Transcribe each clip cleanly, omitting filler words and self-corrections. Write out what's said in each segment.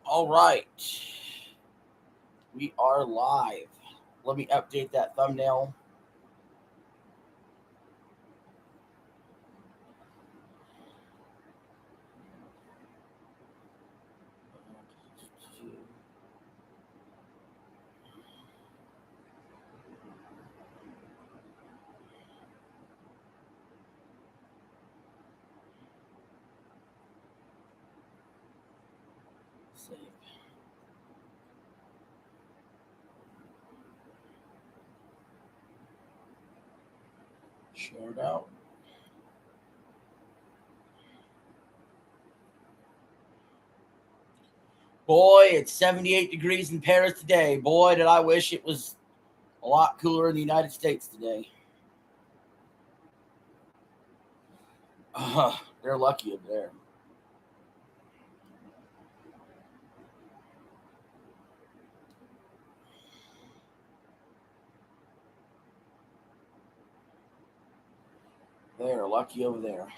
All right. We are live. Let me update that thumbnail. Save. Share it out. Boy, it's 78 degrees in Paris today. Boy, did I wish it was a lot cooler in the United States today. They're lucky up there. They're lucky over there.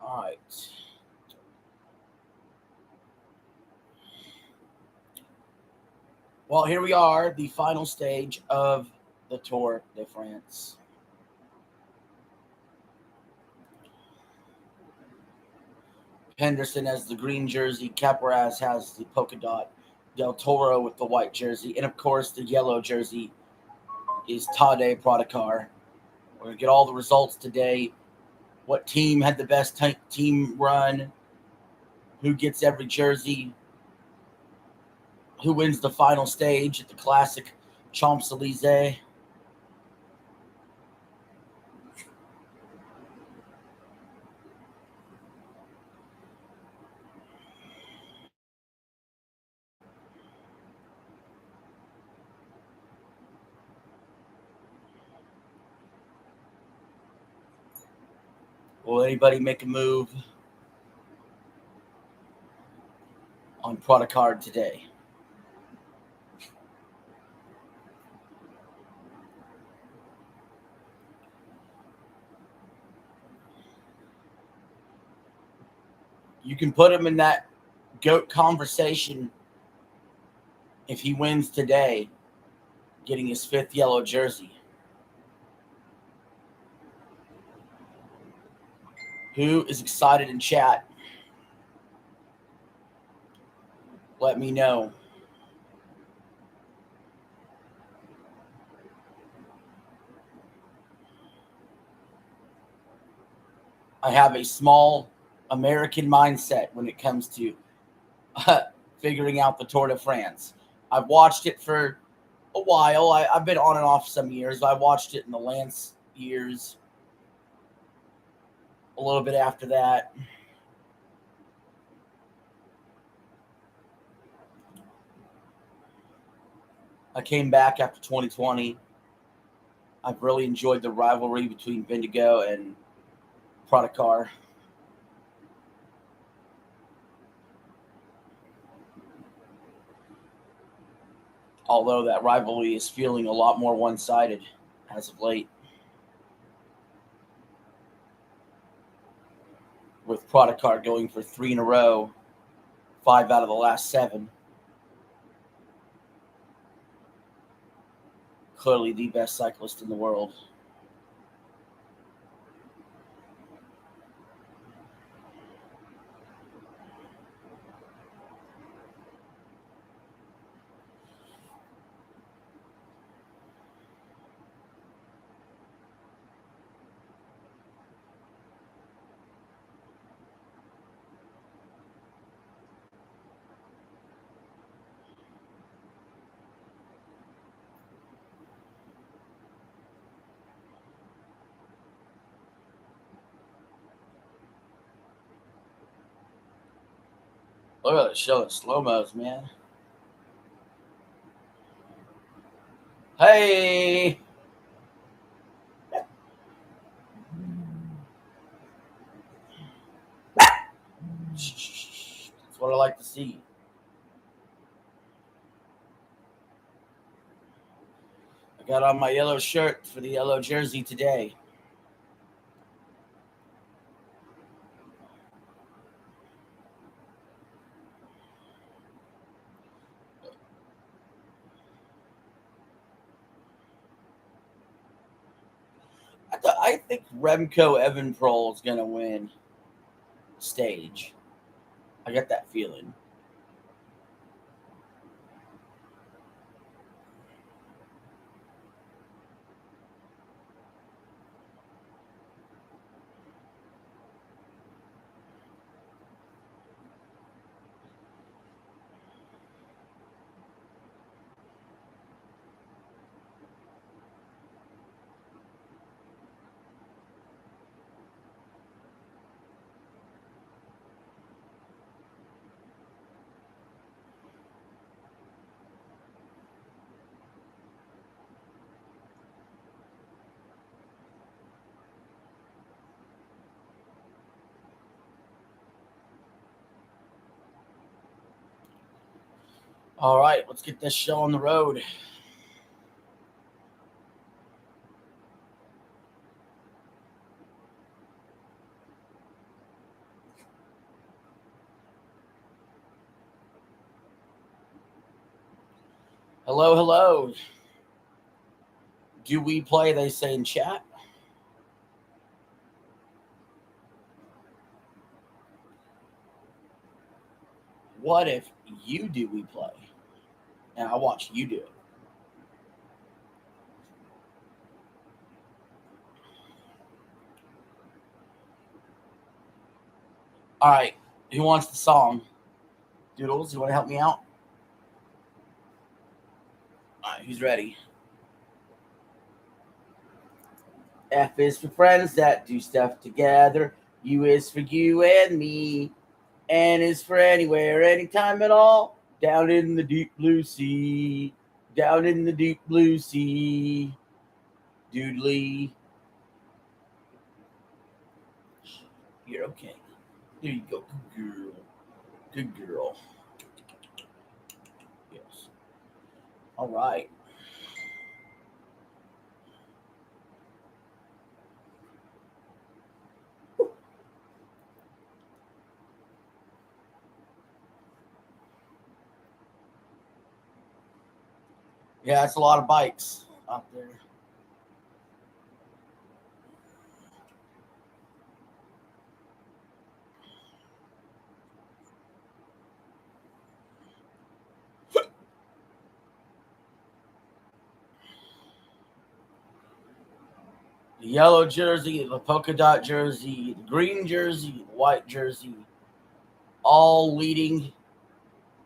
All right. Well, here we are, the final stage of the Tour de France. Henderson has the green jersey. Caparaz has the polka dot. Del Toro with the white jersey. And of course, the yellow jersey is Tadej Pogacar. We're going to get all the results today. What team had the best team run? Who gets every jersey? Who wins the final stage at the classic Champs Elysees? Will anybody make a move on Pogacar today? You can put him in that GOAT conversation if he wins today, getting his fifth yellow jersey. Who is excited in chat? Let me know. I have a small American mindset when it comes to figuring out the Tour de France. I've watched it for a while. I've been on and off some years. I watched it in the Lance years, a little bit after that. I came back after 2020. I've really enjoyed the rivalry between Vindigo and Pogacar. Although that rivalry is feeling a lot more one-sided as of late, with Pogacar going for 3 in a row, 5 out of the last 7. Clearly the best cyclist in the world. Look at that showing slow-mos, man. Hey! That's what I like to see. I got on my yellow shirt for the yellow jersey today. I think Remco Evenepoel is going to win stage. I get that feeling. All right, let's get this show on the road. Hello, hello. Do we play? They say in chat. What if you do we play? And I watch you do it. All right. Who wants the song? Doodles, you want to help me out? All right, who's ready? F is for friends that do stuff together. U is for you and me. N is for anywhere, anytime at all. Down in the deep blue sea. Down in the deep blue sea. Doodly. You're okay. There you go. Good girl. Good girl. Yes. All right. Yeah, it's a lot of bikes out there. The yellow jersey, the polka dot jersey, the green jersey, the white jersey, all leading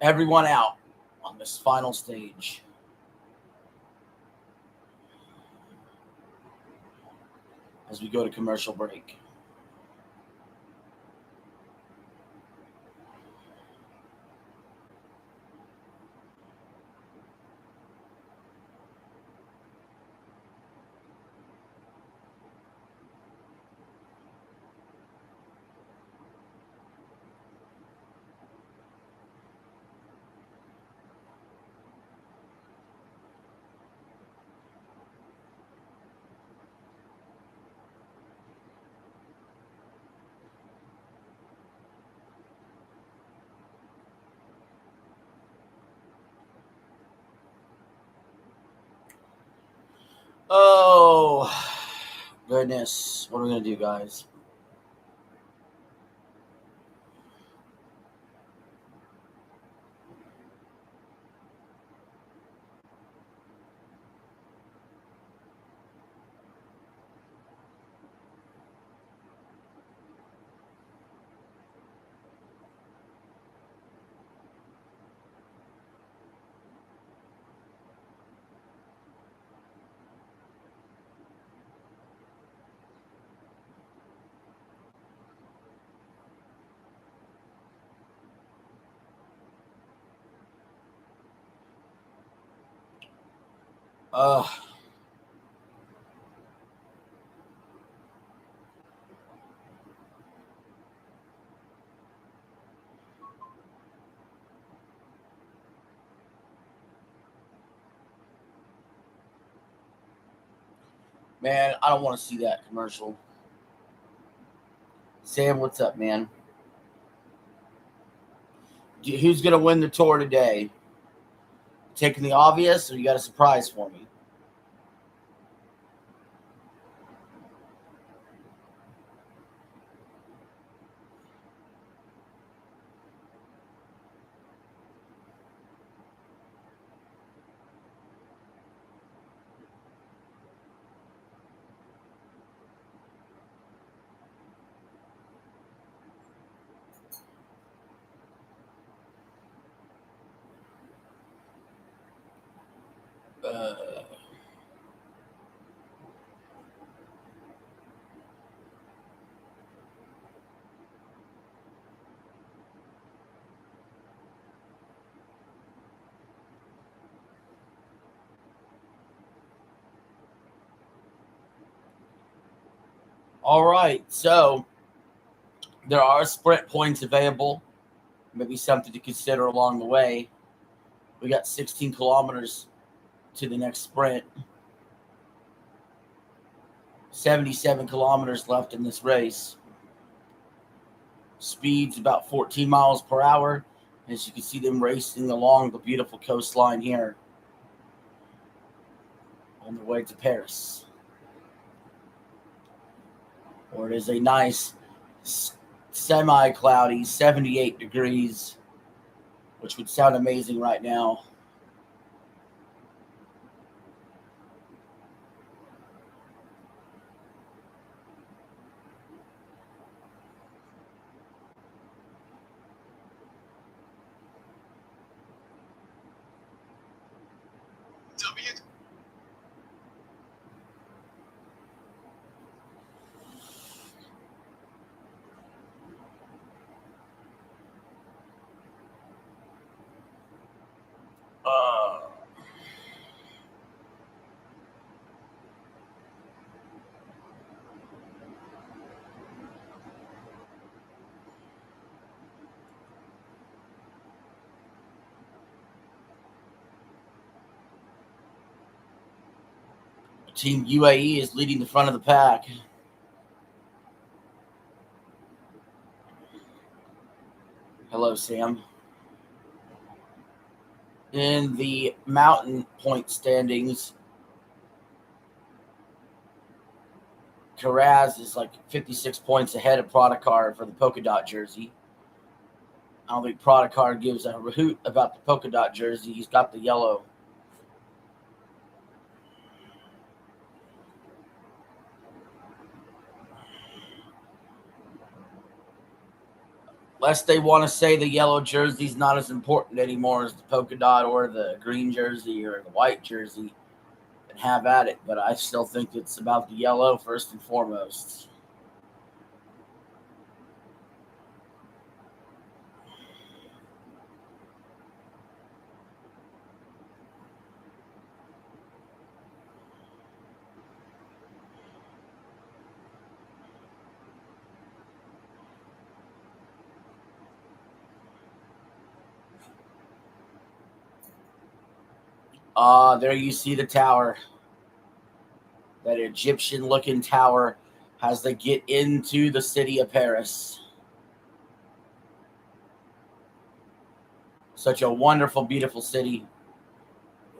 everyone out on this final stage. As we go to commercial break. Oh, goodness. What are we going to do, guys? Uh, Man, I don't want to see that commercial. Sam, what's up, man? Who's going to win the tour today? Taking the obvious, or you got a surprise for me? Uh, all right, so there are sprint points available. Maybe something to consider along the way. We got 16 kilometers to the next sprint. 77 kilometers left in this race. Speed's about 14 miles per hour. As you can see them racing along the beautiful coastline here on their way to Paris, where it is a nice semi-cloudy 78 degrees, which would sound amazing right now. Uh, Team UAE is leading the front of the pack. Hello, Sam. In the mountain point standings, Carraz is like 56 points ahead of Prodicar for the polka dot jersey. I don't think Prodicar gives a hoot about the polka dot jersey. He's got the yellow. Lest they want to say the yellow jersey's not as important anymore as the polka dot or the green jersey or the white jersey, and have at it. But I still think it's about the yellow first and foremost. There you see the tower. That Egyptian-looking tower as they get into the city of Paris. Such a wonderful, beautiful city.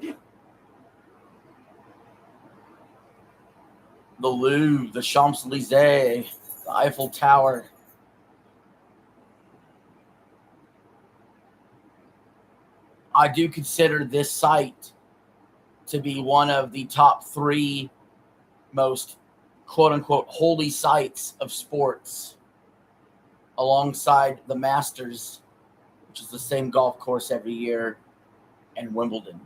The Louvre, the Champs-Élysées, the Eiffel Tower. I do consider this site to be one of the top 3 most quote-unquote holy sites of sports, alongside the Masters, which is the same golf course every year, and Wimbledon.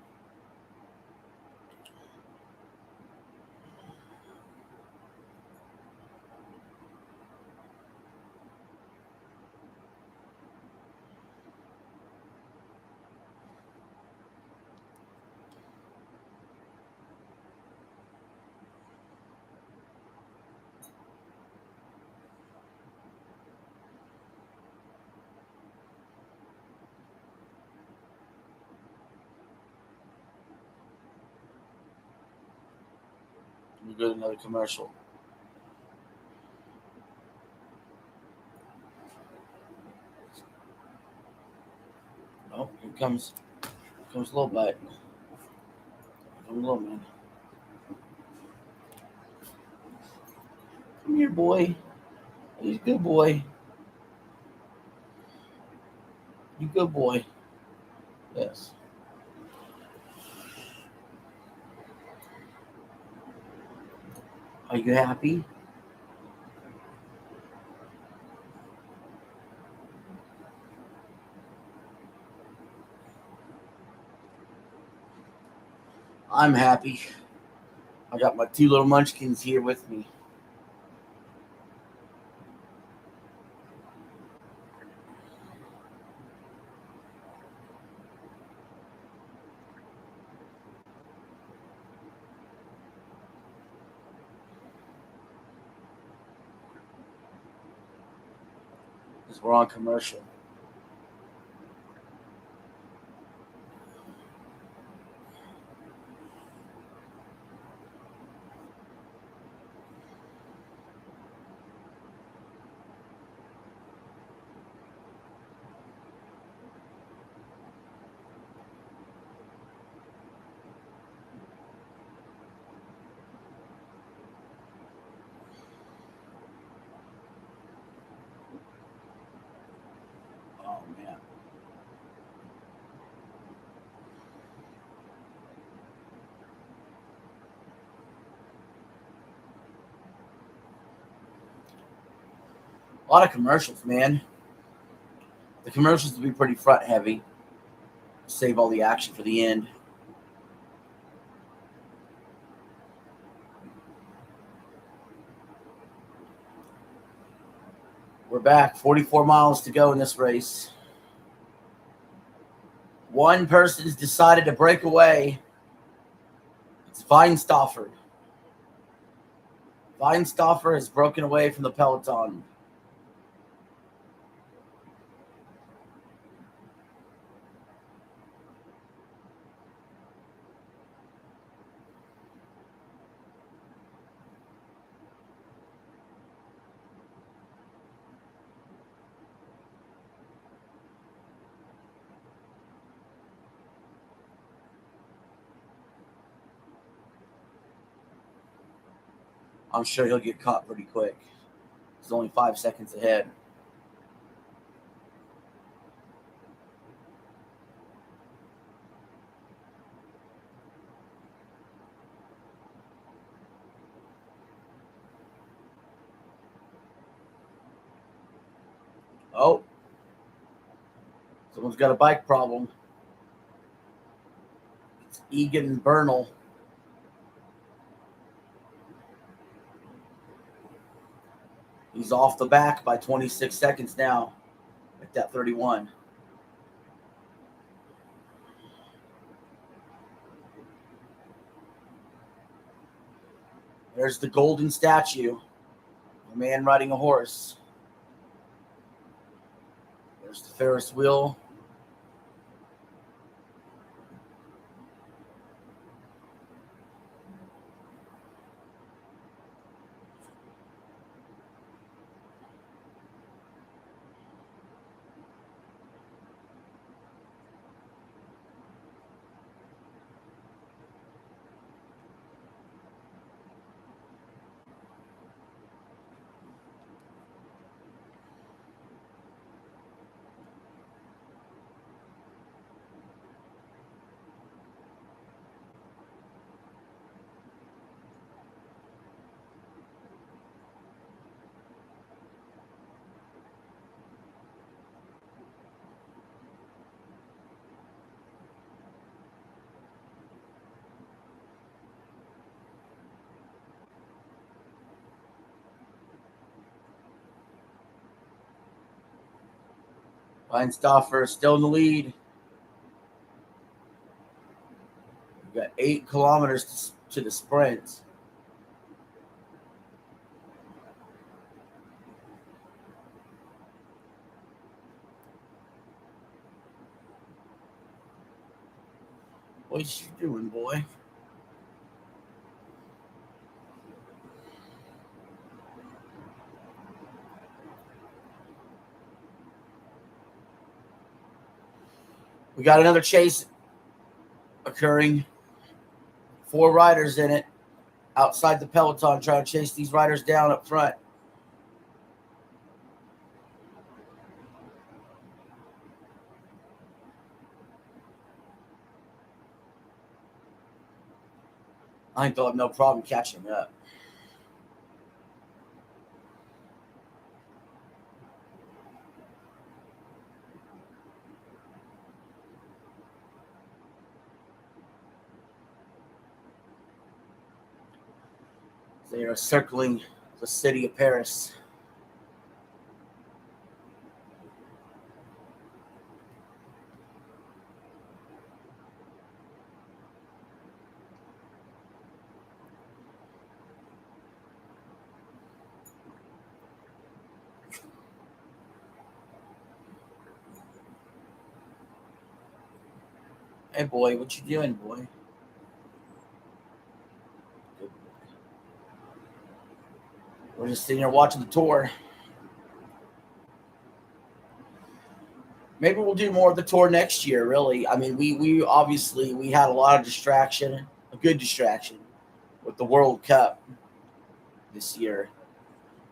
We go to another commercial. Oh, here comes Little Bite. Come Little Man. Come here, boy. He's a good boy. You good boy. Yes. Are you happy? I'm happy. I got my two little munchkins here with me. Because we're on commercial. Oh, man. A lot of commercials, man. The commercials will be pretty front heavy. Save all the action for the end. We're back. 44 miles to go in this race. One person's decided to break away. It's Weinstoffer. Weinstoffer has broken away from the peloton. I'm sure he'll get caught pretty quick. He's only 5 seconds ahead. Oh, someone's got a bike problem. It's Egan Bernal. He's off the back by 26 seconds now at that 31. There's the golden statue. A man riding a horse. There's the Ferris wheel. Weinstoffer is still in the lead. We've got 8 kilometers to the sprint. What you doing, boy? We got another chase occurring. 4 riders in it outside the peloton trying to chase these riders down up front. I think they'll have no problem catching up. They are circling the city of Paris. Hey, boy, what you doing, boy? Good boy. We're just sitting here watching the tour. Maybe we'll do more of the tour next year, really. I mean, we obviously we had a lot of distraction, a good distraction with the World Cup this year.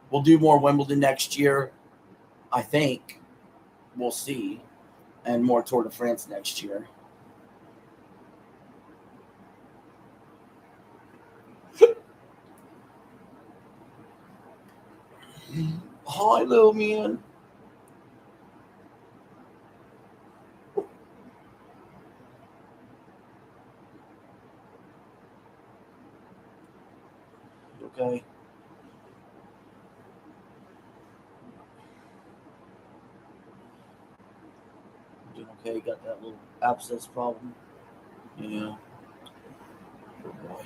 We'll do more Wimbledon next year, I think. We'll see. And more Tour de France next year. Hi, little man. Okay. Doing okay. Got that little abscess problem. Yeah. Good boy.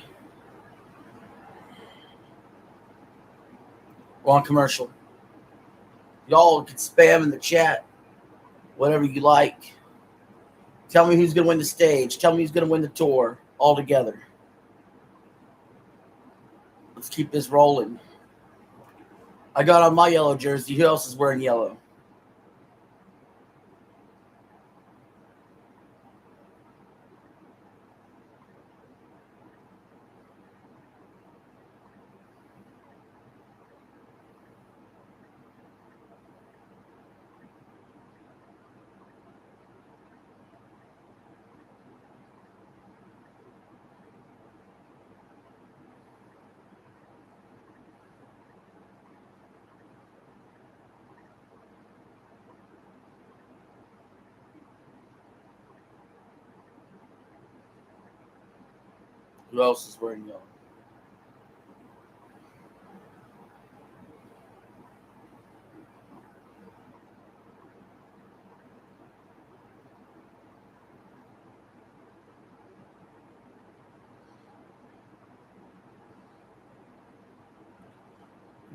We're on commercial. Y'all can spam in the chat whatever you like. Tell me who's going to win the stage. Tell me who's going to win the tour all together. Let's keep this rolling. I got on my yellow jersey. Who else is wearing yellow? Who else is wearing yellow?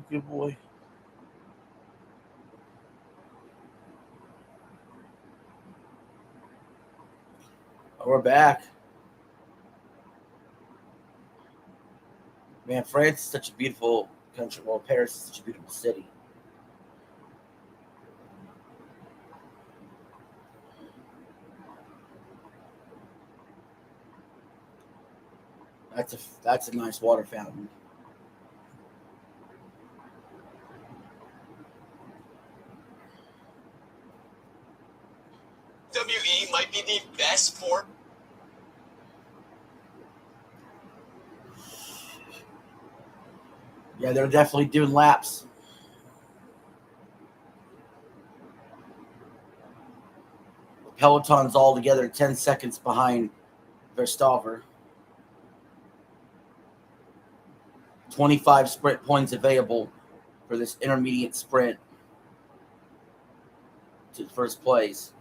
Good boy. We're back. Man, France is such a beautiful country. Well, Paris is such a beautiful city. That's a nice water fountain. WE might be the best sport. Yeah, they're definitely doing laps. Peloton's all together 10 seconds behind Verstappen. 25 sprint points available for this intermediate sprint to first place.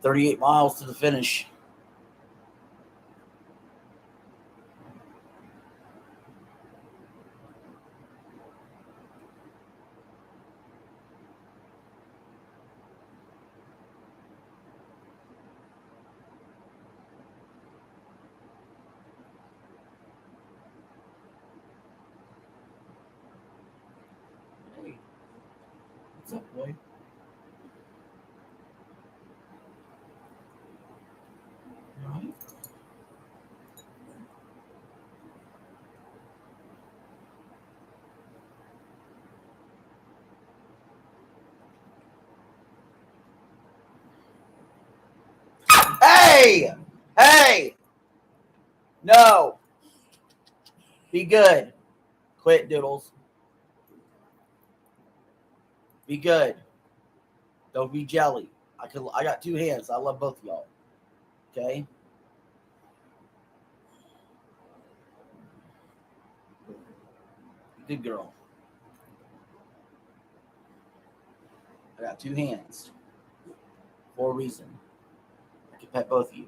38 miles to the finish. Hey, what's up, boy? All right. Hey! Hey! No! Be good. Quit, Doodles. Be good. Don't be jelly. I got two hands. I love both of y'all. Okay? Good girl. I got two hands. For a reason. I can pet both of you.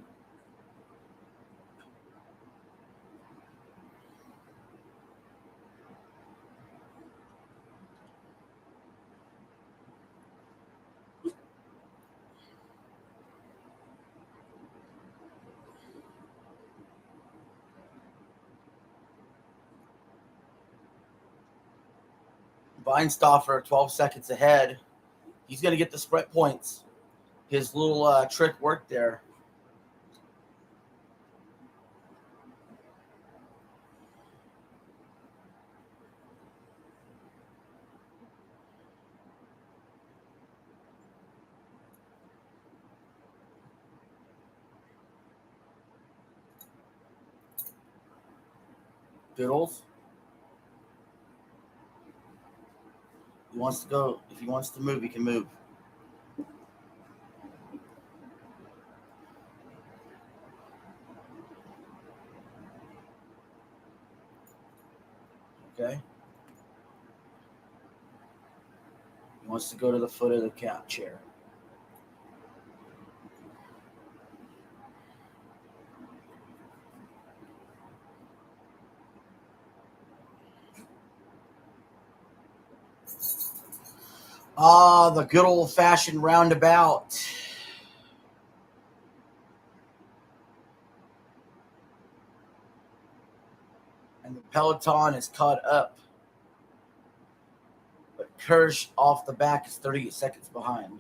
Weinstoffer, 12 seconds ahead. He's going to get the sprint points. His little trick worked there. Doodles. He wants to go. If he wants to move, he can move. Okay. He wants to go to the foot of the cat chair. Ah, the good old-fashioned roundabout. And the peloton is caught up. But Kirsch off the back is 38 seconds behind.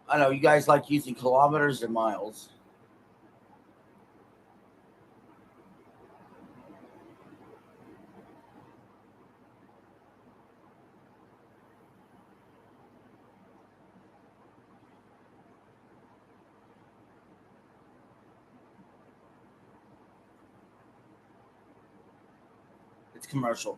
I know you guys like using kilometers or miles. It's commercial.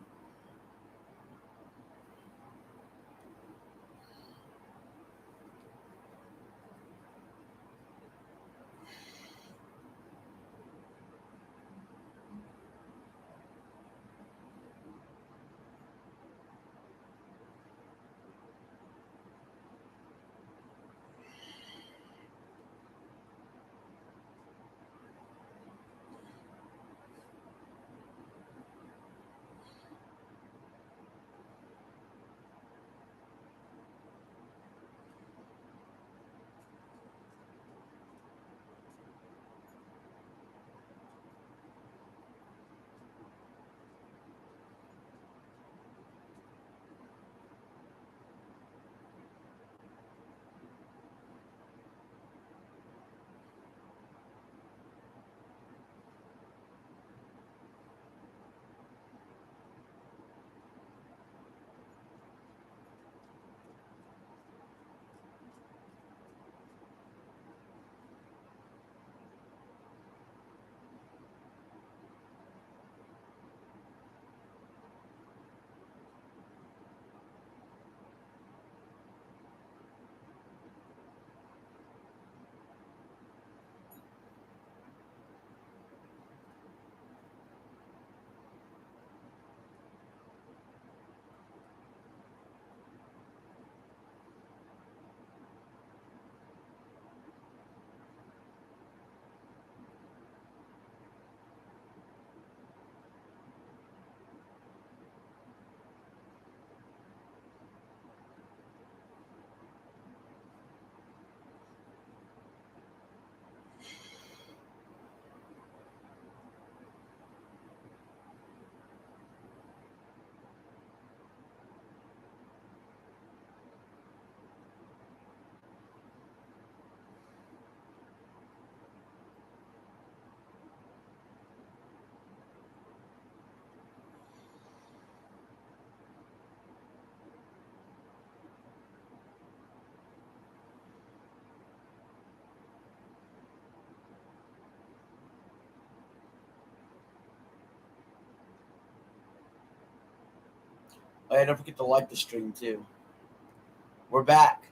Oh, yeah, don't forget to like the stream too. We're back.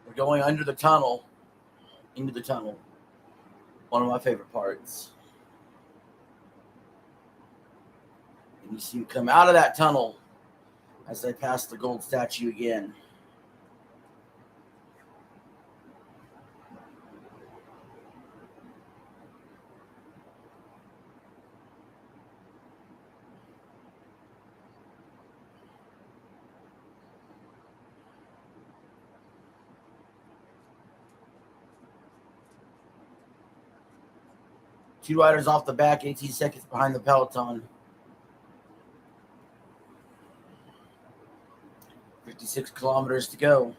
We're going under the tunnel, into the tunnel. One of my favorite parts. And you see him come out of that tunnel as they pass the gold statue again. Two riders off the back, 18 seconds behind the peloton. 56 kilometers to go.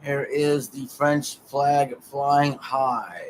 Here is the French flag flying high.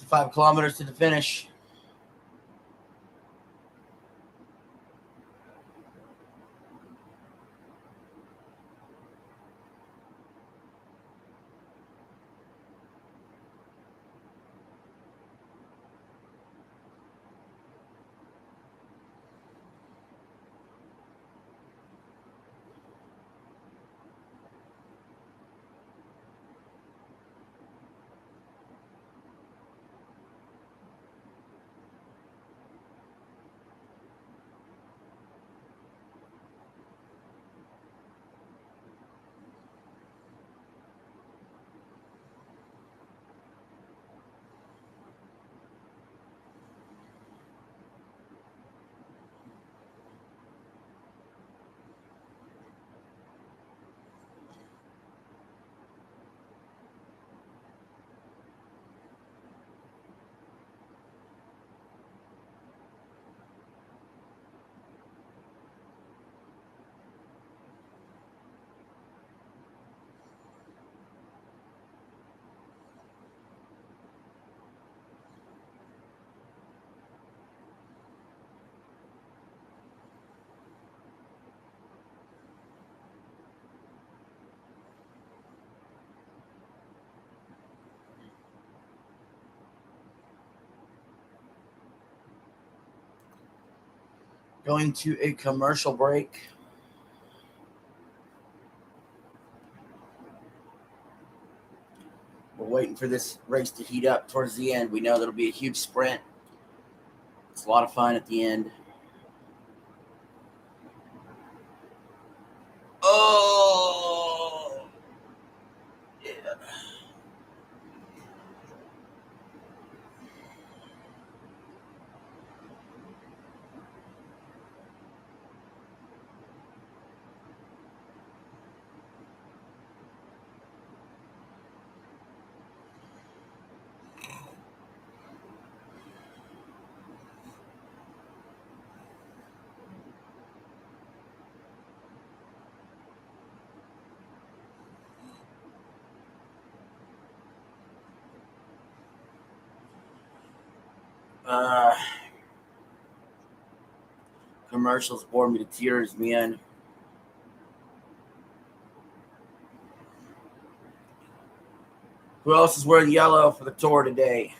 Five kilometers to the finish. Going to a commercial break. We're waiting for this race to heat up towards the end. We know that'll be a huge sprint. It's a lot of fun at the end. Oh, yeah. Uh, Commercials bore me to tears, man. Who else is wearing yellow for the tour today?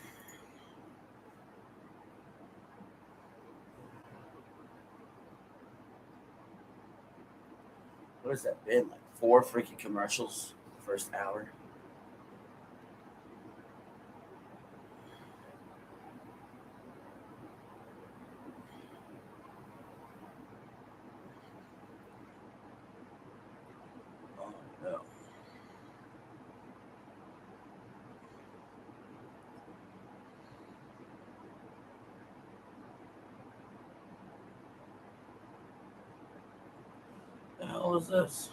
What has that been? Like 4 freaking commercials first hour? Oh no. The hell is this?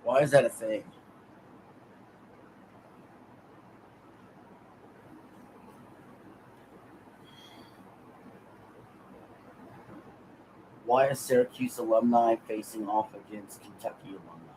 Why is that a thing? Why is Syracuse alumni facing off against Kentucky alumni?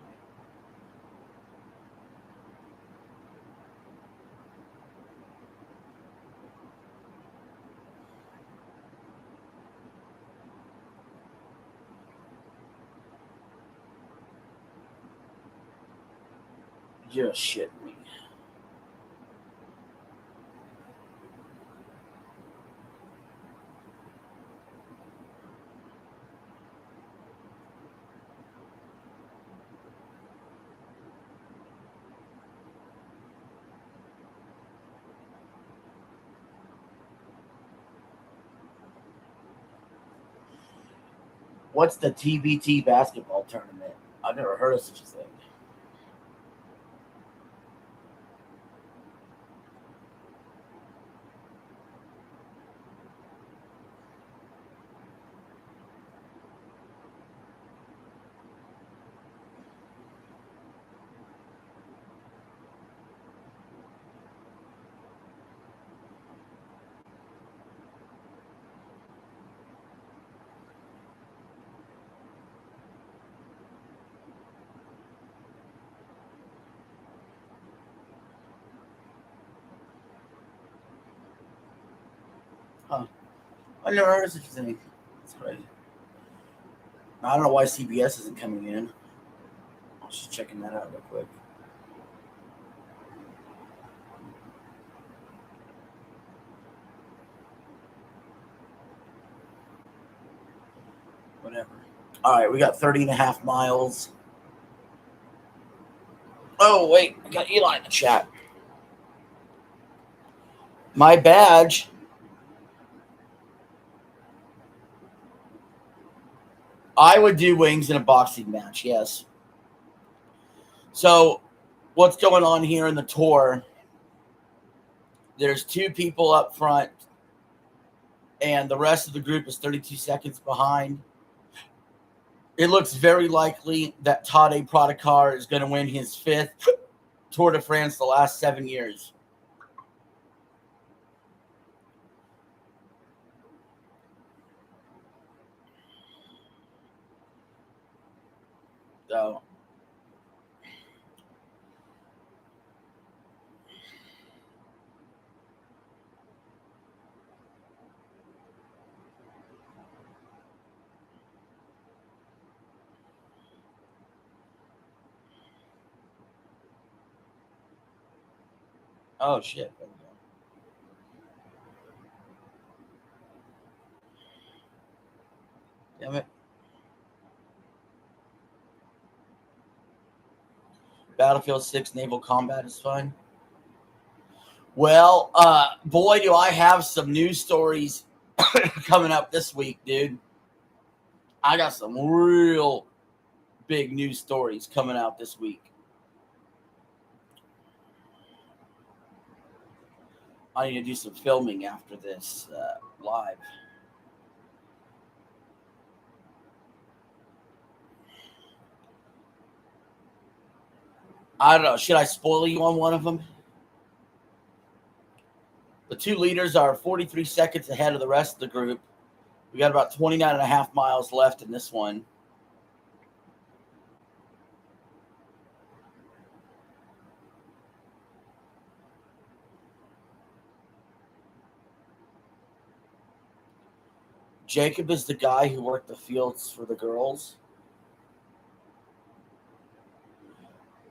Just shit me. What's the TBT basketball tournament? I've never heard of such a thing. Huh. I never heard of such a thing. That's crazy. I don't know why CBS isn't coming in. I was just checking that out real quick. Whatever. All right, we got 30 and a half miles. Oh, wait. I got Eli in the chat. My badge. I would do wings in a boxing match, yes. So, what's going on here in the tour? There's 2 people up front, and the rest of the group is 32 seconds behind. It looks very likely that Tadej Pogačar is going to win his 5th Tour de France the last 7 years. So, oh shit. There we go. Damn it. Battlefield 6 naval combat is fun. Well, boy, do I have some news stories coming up this week, dude. I got some real big news stories coming out this week. I need to do some filming after this live. I don't know. Should I spoil you on one of them? The two leaders are 43 seconds ahead of the rest of the group. We got about 29 and a half miles left in this one. Jacob is the guy who worked the fields for the girls.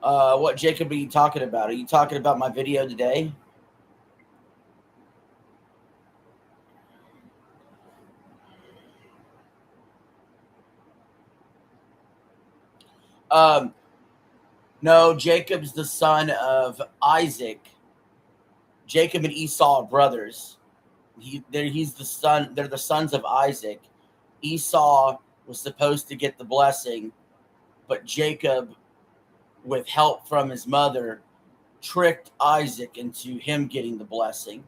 What Jacob are you talking about? Are you talking about my video today? No, Jacob's the son of Isaac. Jacob and Esau are brothers. He's the son. They're the sons of Isaac. Esau was supposed to get the blessing, but Jacob, with help from his mother, tricked Isaac into him getting the blessing.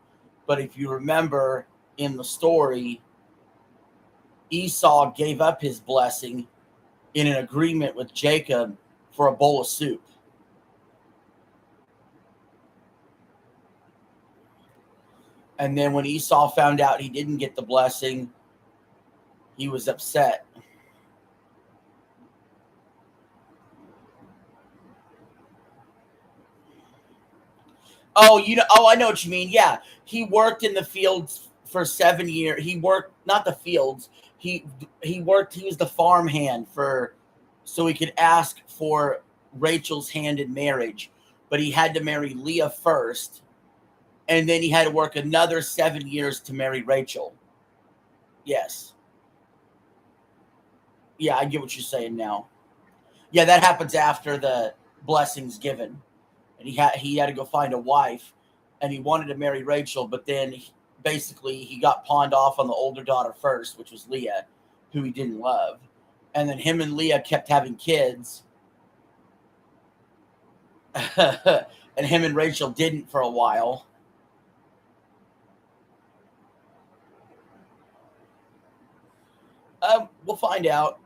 But if you remember in the story, Esau gave up his blessing in an agreement with Jacob for a bowl of soup. And then when Esau found out he didn't get the blessing, he was upset. Oh, I know what you mean. Yeah, he worked in the fields for 7 years. He worked not the fields. He worked. He was the farm hand so he could ask for Rachel's hand in marriage, but he had to marry Leah first, and then he had to work another 7 years to marry Rachel. Yes. Yeah, I get what you're saying now. Yeah, that happens after the blessing's given. And he had to go find a wife, and he wanted to marry Rachel, but then basically he got pawned off on the older daughter first, which was Leah, who he didn't love. And then him and Leah kept having kids. And him and Rachel didn't for a while. We'll find out.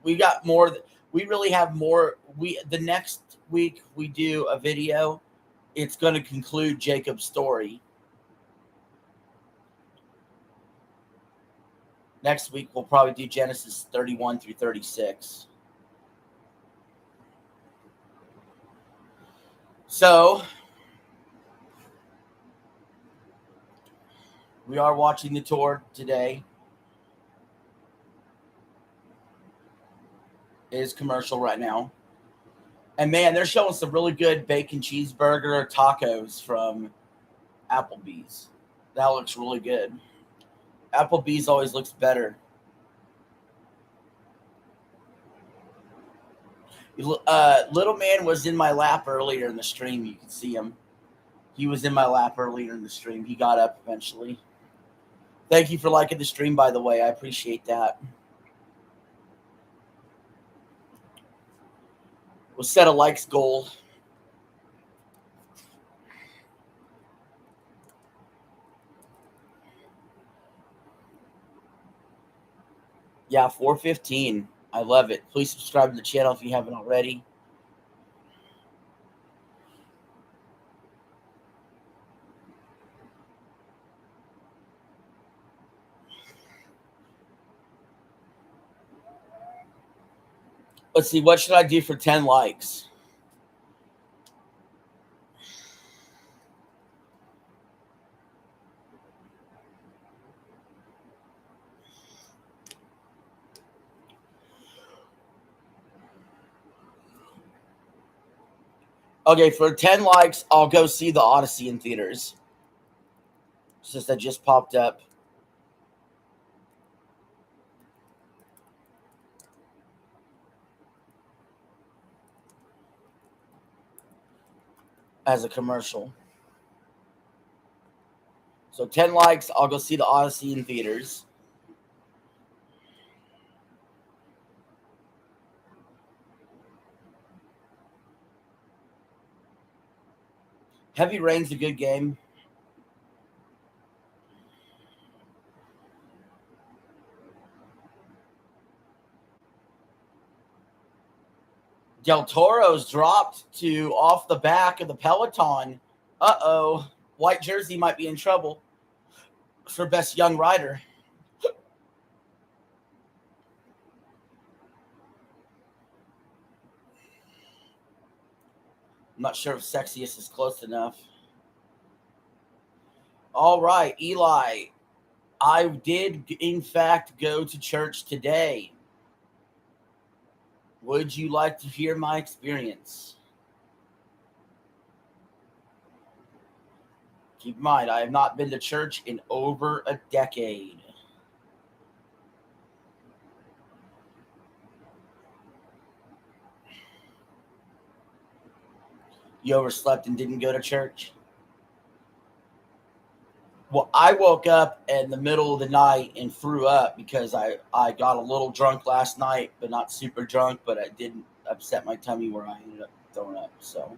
We got more. We really have more. The next week we do a video. It's going to conclude Jacob's story. Next week we'll probably do Genesis 31 through 36. So we are watching the tour today. It is commercial right now. And man, they're showing some really good bacon cheeseburger tacos from Applebee's. That looks really good. Applebee's always looks better. Little man was in my lap earlier in the stream. You can see him. He was in my lap earlier in the stream. He got up eventually. Thank you for liking the stream, by the way. I appreciate that. We'll set a likes goal. Yeah, 4:15. I love it. Please subscribe to the channel if you haven't already. Let's see. What should I do for 10 likes? Okay, for 10 likes, I'll go see the Odyssey in theaters. Since that just popped up. As a commercial. So 10 likes, I'll go see the Odyssey in theaters. Heavy Rain's a good game. Del Toro's dropped to off the back of the Peloton. Uh-oh. White jersey might be in trouble for best young rider. I'm not sure if Sexiest is close enough. All right, Eli. I did, in fact, go to church today. Would you like to hear my experience? Keep in mind, I have not been to church in over a decade. You overslept and didn't go to church? Well, I woke up in the middle of the night and threw up because I got a little drunk last night, but not super drunk, but I didn't upset my tummy where I ended up throwing up. So,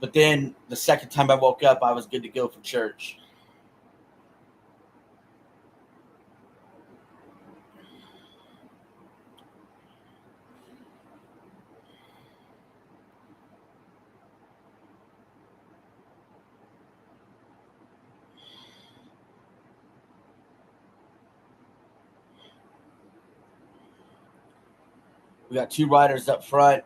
but then the second time I woke up, I was good to go for church. We got two riders up front.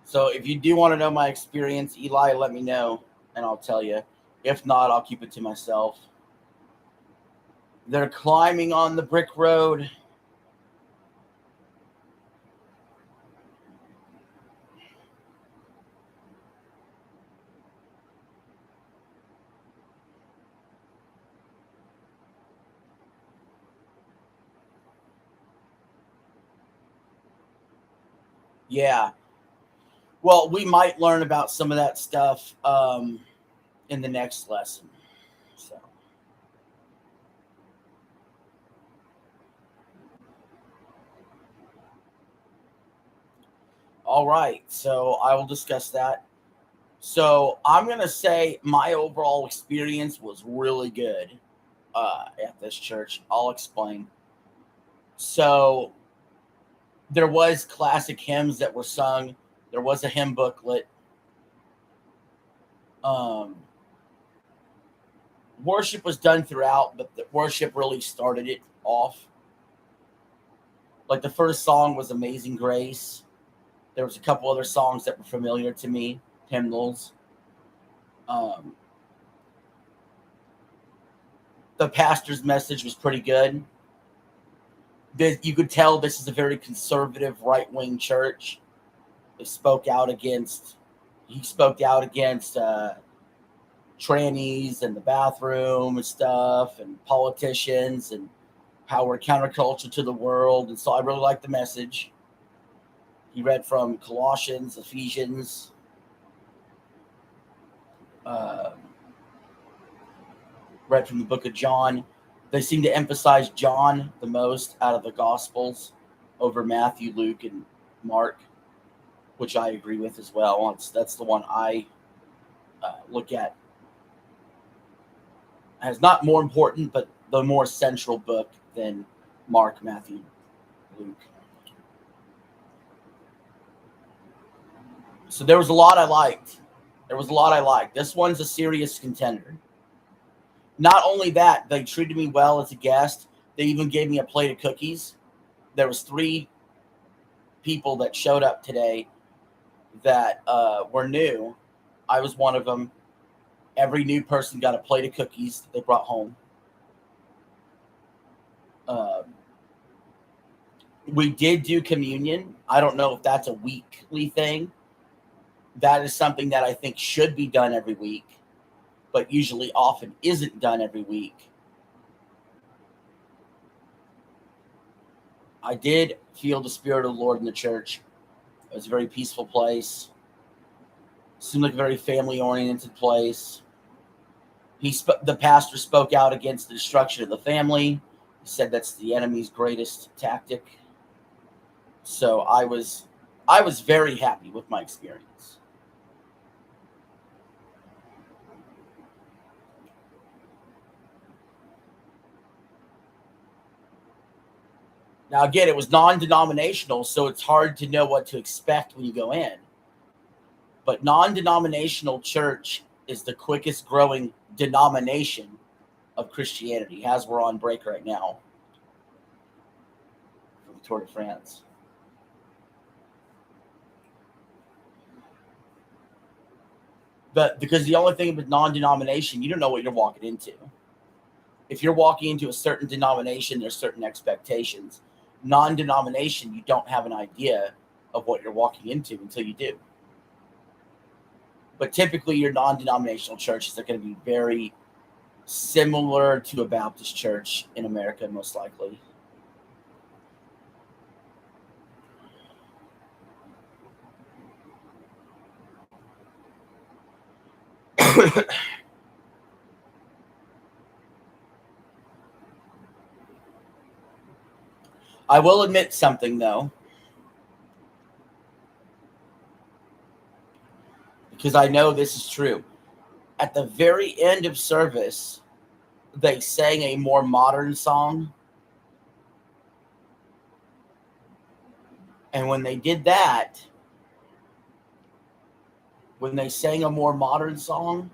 So if you do want to know my experience, Eli, let me know and I'll tell you. If not, I'll keep it to myself. They're climbing on the brick road. Yeah. Well, we might learn about some of that stuff in the next lesson. So, all right. So I will discuss that. So I'm gonna say my overall experience was really good at this church. I'll explain. So there was classic hymns that were sung. There was a hymn booklet. Um, Worship was done throughout, but the worship really started it off. Like the first song was Amazing Grace. There was a couple other songs that were familiar to me, hymnals. Um, the pastor's message was pretty good. You could tell this is a very conservative, right-wing church. They spoke out against. He spoke out against trannies and the bathroom and stuff, and politicians, and how we're counterculture to the world. And so I really liked the message. He read from Colossians, Ephesians, read from the book of John. They seem to emphasize John the most out of the Gospels over Matthew, Luke, and Mark, which I agree with as well. That's the one I look at as not more important, but the more central book than Mark, Matthew, Luke. So there was a lot I liked. This one's a serious contender. Not only that, they treated me well as a guest. They even gave me a plate of cookies. There was 3 people that showed up today that were new. I was one of them. Every new person got a plate of cookies that they brought home. We did do communion. I don't know if that's a weekly thing. That is something that I think should be done every week, but usually often isn't done every week. I did feel the Spirit of the Lord in the church. It was a very peaceful place. Seemed like a very family-oriented place. The pastor spoke out against the destruction of the family. He said that's the enemy's greatest tactic. So I was very happy with my experience. Now, again, it was non-denominational, so it's hard to know what to expect when you go in. But non-denominational church is the quickest growing denomination of Christianity, as we're on break right now for the Tour de France. But because the only thing with non-denomination, you don't know what you're walking into. If you're walking into a certain denomination, there's certain expectations. Non-denomination, you don't have an idea of what you're walking into until you do. But typically your non-denominational churches are going to be very similar to a Baptist church in America, most likely. I will admit something, though, because I know this is true. At the very end of service, they sang a more modern song. And when they did that, when they sang a more modern song,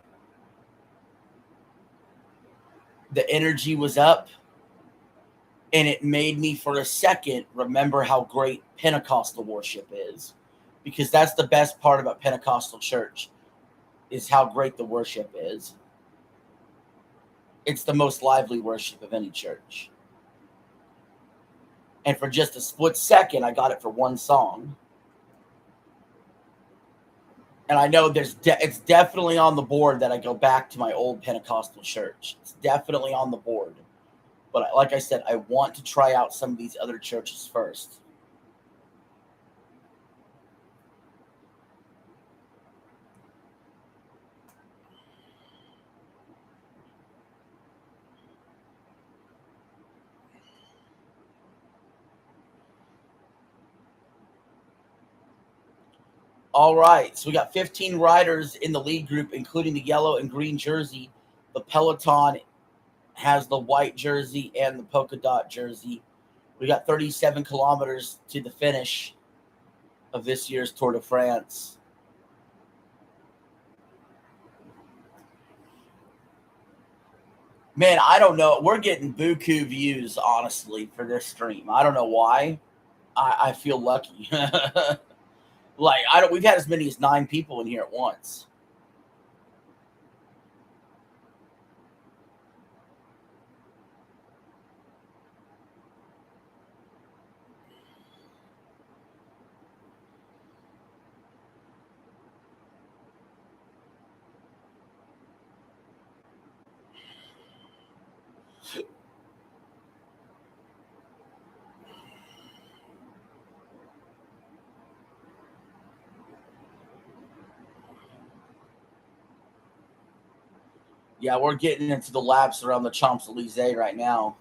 the energy was up. And it made me, for a second, remember how great Pentecostal worship is. Because that's the best part about Pentecostal church, is how great the worship is. It's the most lively worship of any church. And for just a split second, I got it for one song. And I know it's definitely on the board that I go back to my old Pentecostal church. It's definitely on the board. But like I said, I want to try out some of these other churches first. All right, so we got 15 riders in the lead group, including the yellow and green jersey. The Peloton has the white jersey and the polka dot jersey. We got 37 kilometers to the finish of this year's Tour de France. Man, I don't know. We're getting buku views, honestly, for this stream. I don't know why. I feel lucky. We've had as many as 9 people in here at once. Yeah, we're getting into the laps around the Champs-Elysees right now.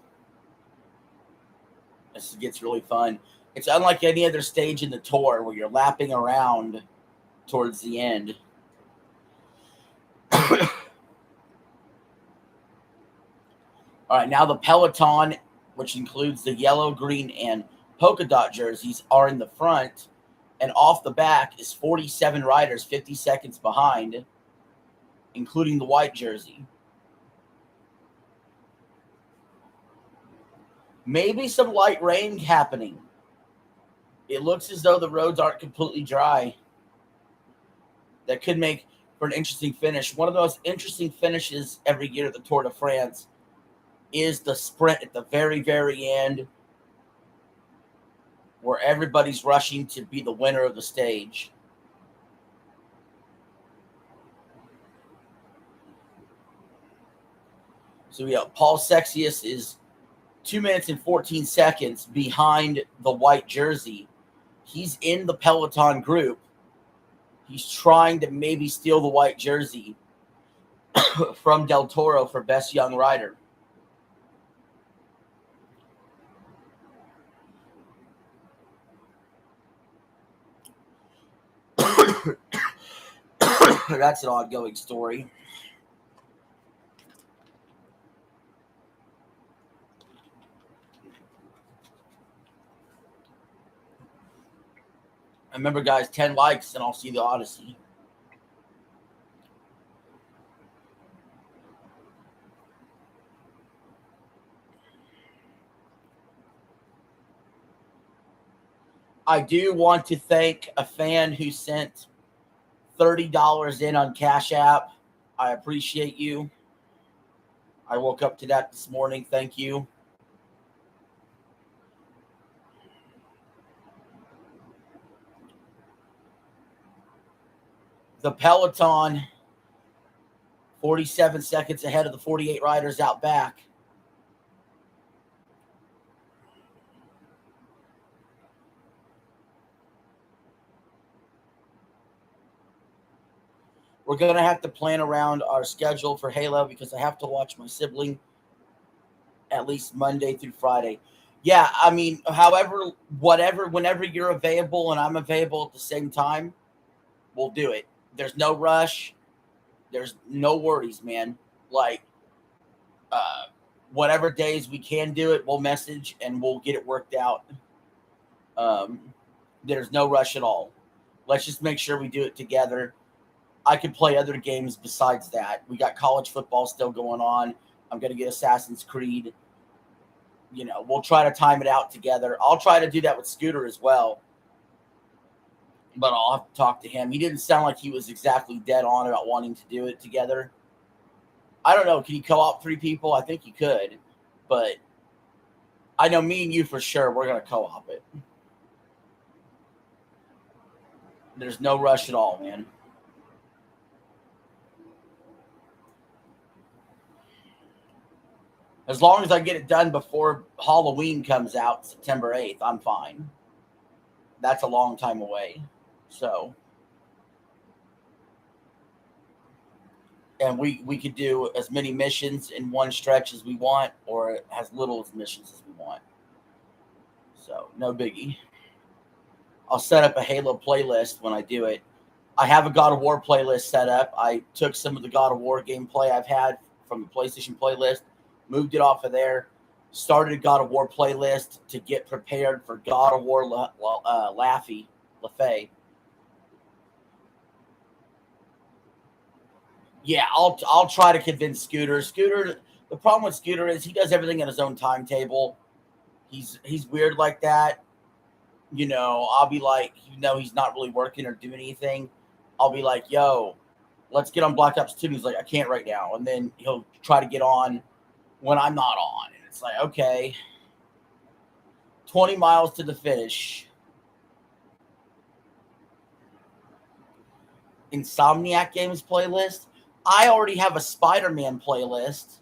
This gets really fun. It's unlike any other stage in the Tour where you're lapping around towards the end. All right, now the Peloton, which includes the yellow, green, and polka dot jerseys, are in the front. And off the back is 47 riders, 50 seconds behind, including the white jersey. Maybe some light rain happening. It looks as though the roads aren't completely dry. That could make for an interesting finish. One of the most interesting finishes every year at the Tour de France is the sprint at the very, very end, where everybody's rushing to be the winner of the stage. So Paul Sexius is 2 minutes and 14 seconds behind the white jersey. He's in the Peloton group. He's trying to maybe steal the white jersey from Del Toro for best young rider. That's an ongoing story. Remember, guys, 10 likes and I'll see the Odyssey. I do want to thank a fan who sent $30 in on Cash App. I appreciate you. I woke up to that this morning. Thank you. The Peloton, 47 seconds ahead of the 48 riders out back. We're going to have to plan around our schedule for Halo because I have to watch my sibling at least Monday through Friday. Yeah, I mean, however, whatever, whenever you're available and I'm available at the same time, we'll do it. There's no rush. There's no worries, man. Like, whatever days we can do it, we'll message and we'll get it worked out. There's no rush at all. Let's just make sure we do it together. I could play other games besides that. We got college football still going on. I'm going to get Assassin's Creed. We'll try to time it out together. I'll try to do that with Scooter as well. But I'll have to talk to him. He didn't sound like he was exactly dead on about wanting to do it together. I don't know. Can you co-op 3 people? I think you could. But I know me and you for sure, we're going to co-op it. There's no rush at all, man. As long as I get it done before Halloween comes out, September 8th, I'm fine. That's a long time away. So, and we could do as many missions in one stretch as we want, or as little as missions as we want. So, no biggie. I'll set up a Halo playlist when I do it. I have a God of War playlist set up. I took some of the God of War gameplay I've had from the PlayStation playlist, moved it off of there, started a God of War playlist to get prepared for God of War Lafay. Yeah, I'll try to convince Scooter. Scooter, the problem with Scooter is he does everything in his own timetable. He's weird like that. I'll be like, he's not really working or doing anything. I'll be like, yo, let's get on Black Ops 2. He's like, I can't right now. And then he'll try to get on when I'm not on. And it's like, okay, 20 miles to the finish. Insomniac Games playlist. I already have a Spider-Man playlist.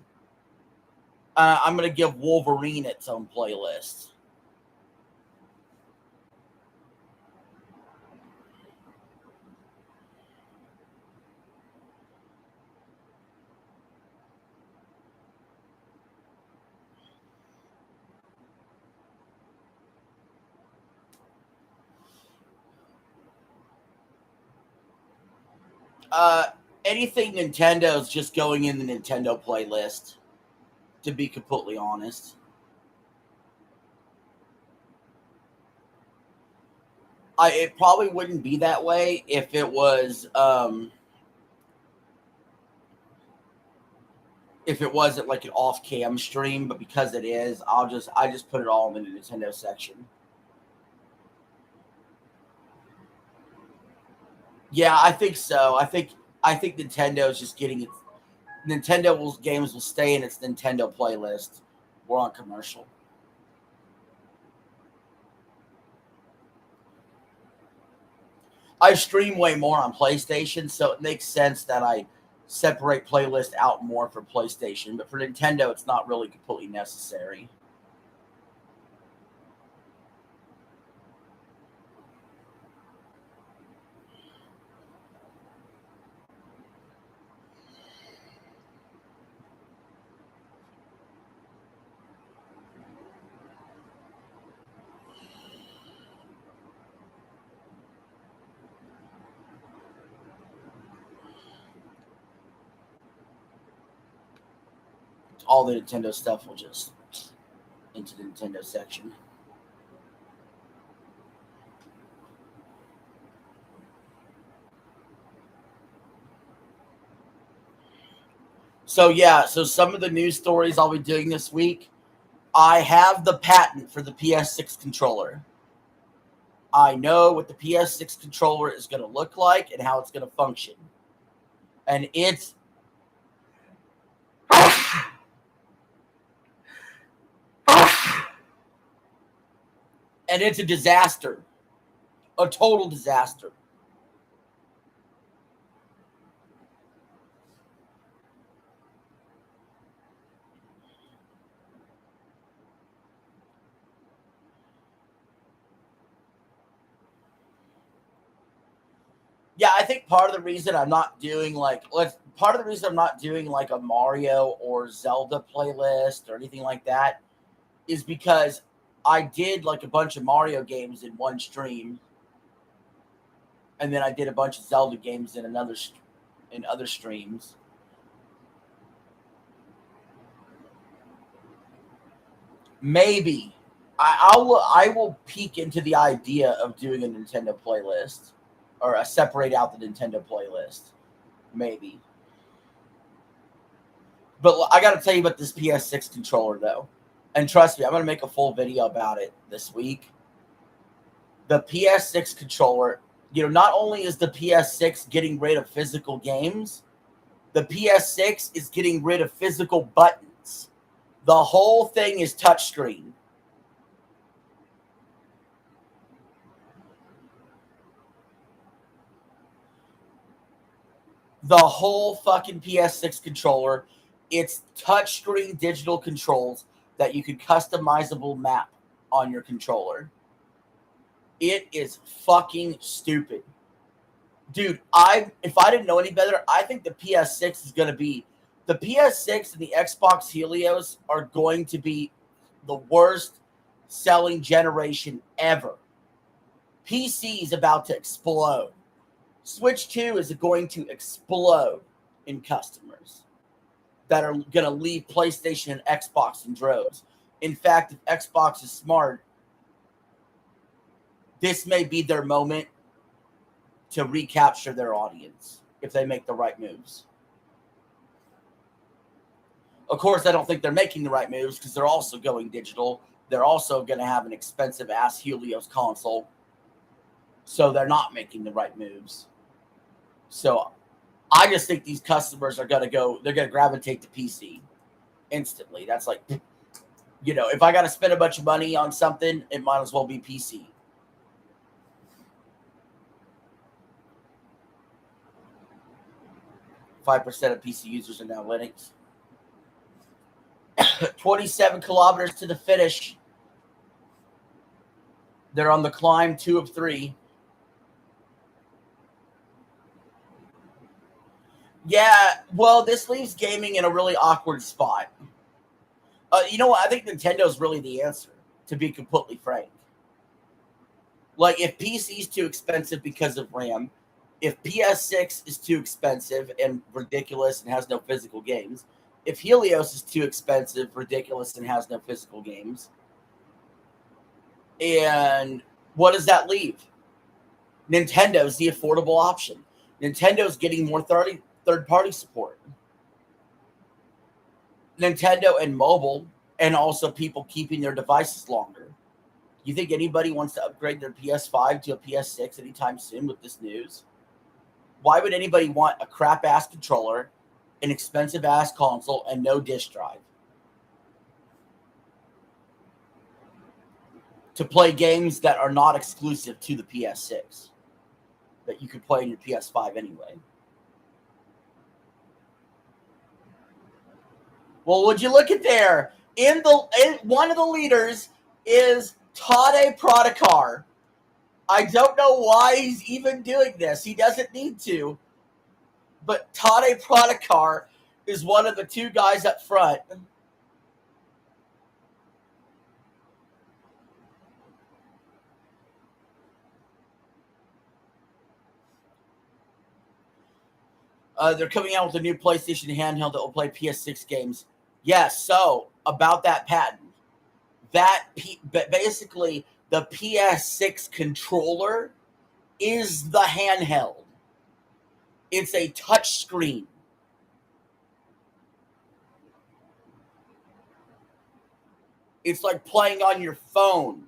I'm going to give Wolverine its own playlist. Anything Nintendo is just going in the Nintendo playlist, to be completely honest. It probably wouldn't be that way if it was if it wasn't like an off-cam stream, but because it is, I just put it all in the Nintendo section. Yeah, I think so. I think Nintendo's just getting its games will stay in its Nintendo playlist. We're on commercial. I stream way more on PlayStation, so it makes sense that I separate playlist out more for PlayStation. But for Nintendo, it's not really completely necessary. All the Nintendo stuff will just into the Nintendo section. So yeah, so some of the news stories I'll be doing this week. I have the patent for the PS6 controller. I know what the PS6 controller is going to look like and how it's going to function. And it's a disaster. A total disaster. Yeah, I think part of the reason I'm not doing like a Mario or Zelda playlist or anything like that is because I did like a bunch of Mario games in one stream, and then I did a bunch of Zelda games in other streams. Maybe I will peek into the idea of doing a Nintendo playlist or separate out the Nintendo playlist. Maybe. But I got to tell you about this PS6 controller, though. And trust me, I'm going to make a full video about it this week. The PS6 controller, not only is the PS6 getting rid of physical games, the PS6 is getting rid of physical buttons. The whole thing is touchscreen. The whole fucking PS6 controller, it's touchscreen digital controls that you can customizable map on your controller. It is fucking stupid. Dude, if I didn't know any better, I think the PS6 is going to be the PS6 and the Xbox Helios are going to be the worst selling generation ever. PC is about to explode. Switch 2 is going to explode in customers that are going to leave PlayStation and Xbox in droves. In fact, if Xbox is smart, this may be their moment to recapture their audience if they make the right moves. Of course, I don't think they're making the right moves because they're also going digital. They're also going to have an expensive-ass Helios console. So they're not making the right moves. So I just think these customers are going to gravitate to PC instantly. That's like, if I got to spend a bunch of money on something, it might as well be PC. %5 of PC users are now Linux. 27 kilometers to the finish. They're on the climb, 2 of 3. Yeah, well, this leaves gaming in a really awkward spot. You know what? I think Nintendo's really the answer, to be completely frank. Like, if PC is too expensive because of RAM, if PS6 is too expensive and ridiculous and has no physical games, if Helios is too expensive, ridiculous, and has no physical games, and what does that leave? Nintendo's the affordable option. Nintendo's getting more third-party support. Nintendo and mobile, and also people keeping their devices longer. You think anybody wants to upgrade their PS5 to a PS6 anytime soon with this news? Why would anybody want a crap-ass controller, an expensive-ass console, and no disk drive to play games that are not exclusive to the PS6 that you could play in your PS5 anyway? Well, would you look at there? In one of the leaders is Tade Prodikar. I don't know why he's even doing this. He doesn't need to. But Tade Prodikar is one of the two guys up front. They're coming out with a new PlayStation handheld that will play PS6 games. Yes, so about that patent. Basically, the PS6 controller is the handheld. It's a touch screen. It's like playing on your phone.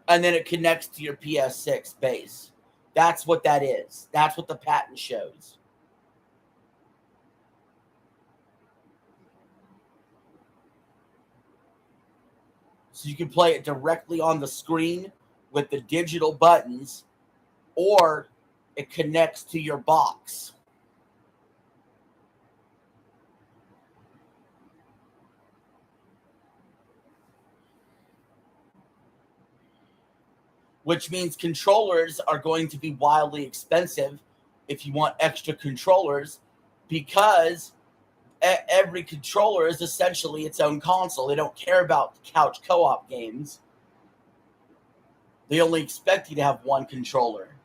And then it connects to your PS6 base. That's what that is. That's what the patent shows. So you can play it directly on the screen with the digital buttons, or it connects to your box. Which means controllers are going to be wildly expensive if you want extra controllers, because every controller is essentially its own console. They don't care about couch co-op games. They only expect you to have one controller.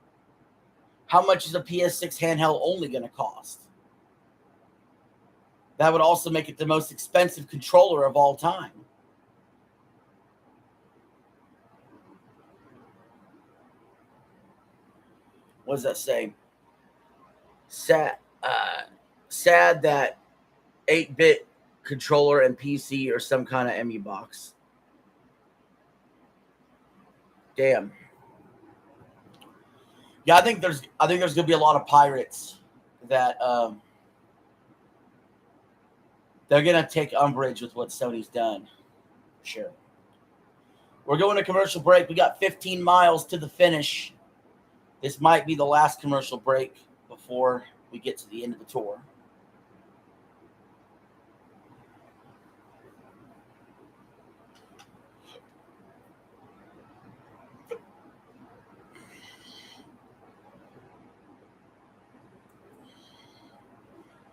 How much is a PS6 handheld only going to cost? That would also make it the most expensive controller of all time. What does that say? Sad that 8-bit controller and PC are some kind of ME box. Damn. Yeah, I think there's gonna be a lot of pirates that they're gonna take umbrage with what Sony's done. Sure. We're going to commercial break. We got 15 miles to the finish. This might be the last commercial break before we get to the end of the tour.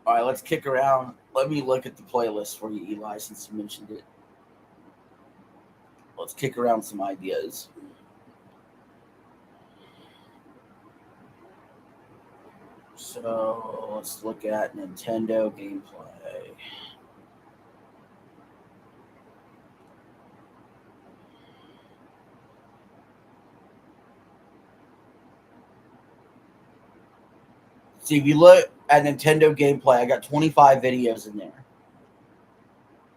All right, let's kick around. Let me look at the playlist for you, Eli, since you mentioned it. Let's kick around some ideas. So let's look at Nintendo gameplay. See, if you look at Nintendo gameplay, I got 25 videos in there.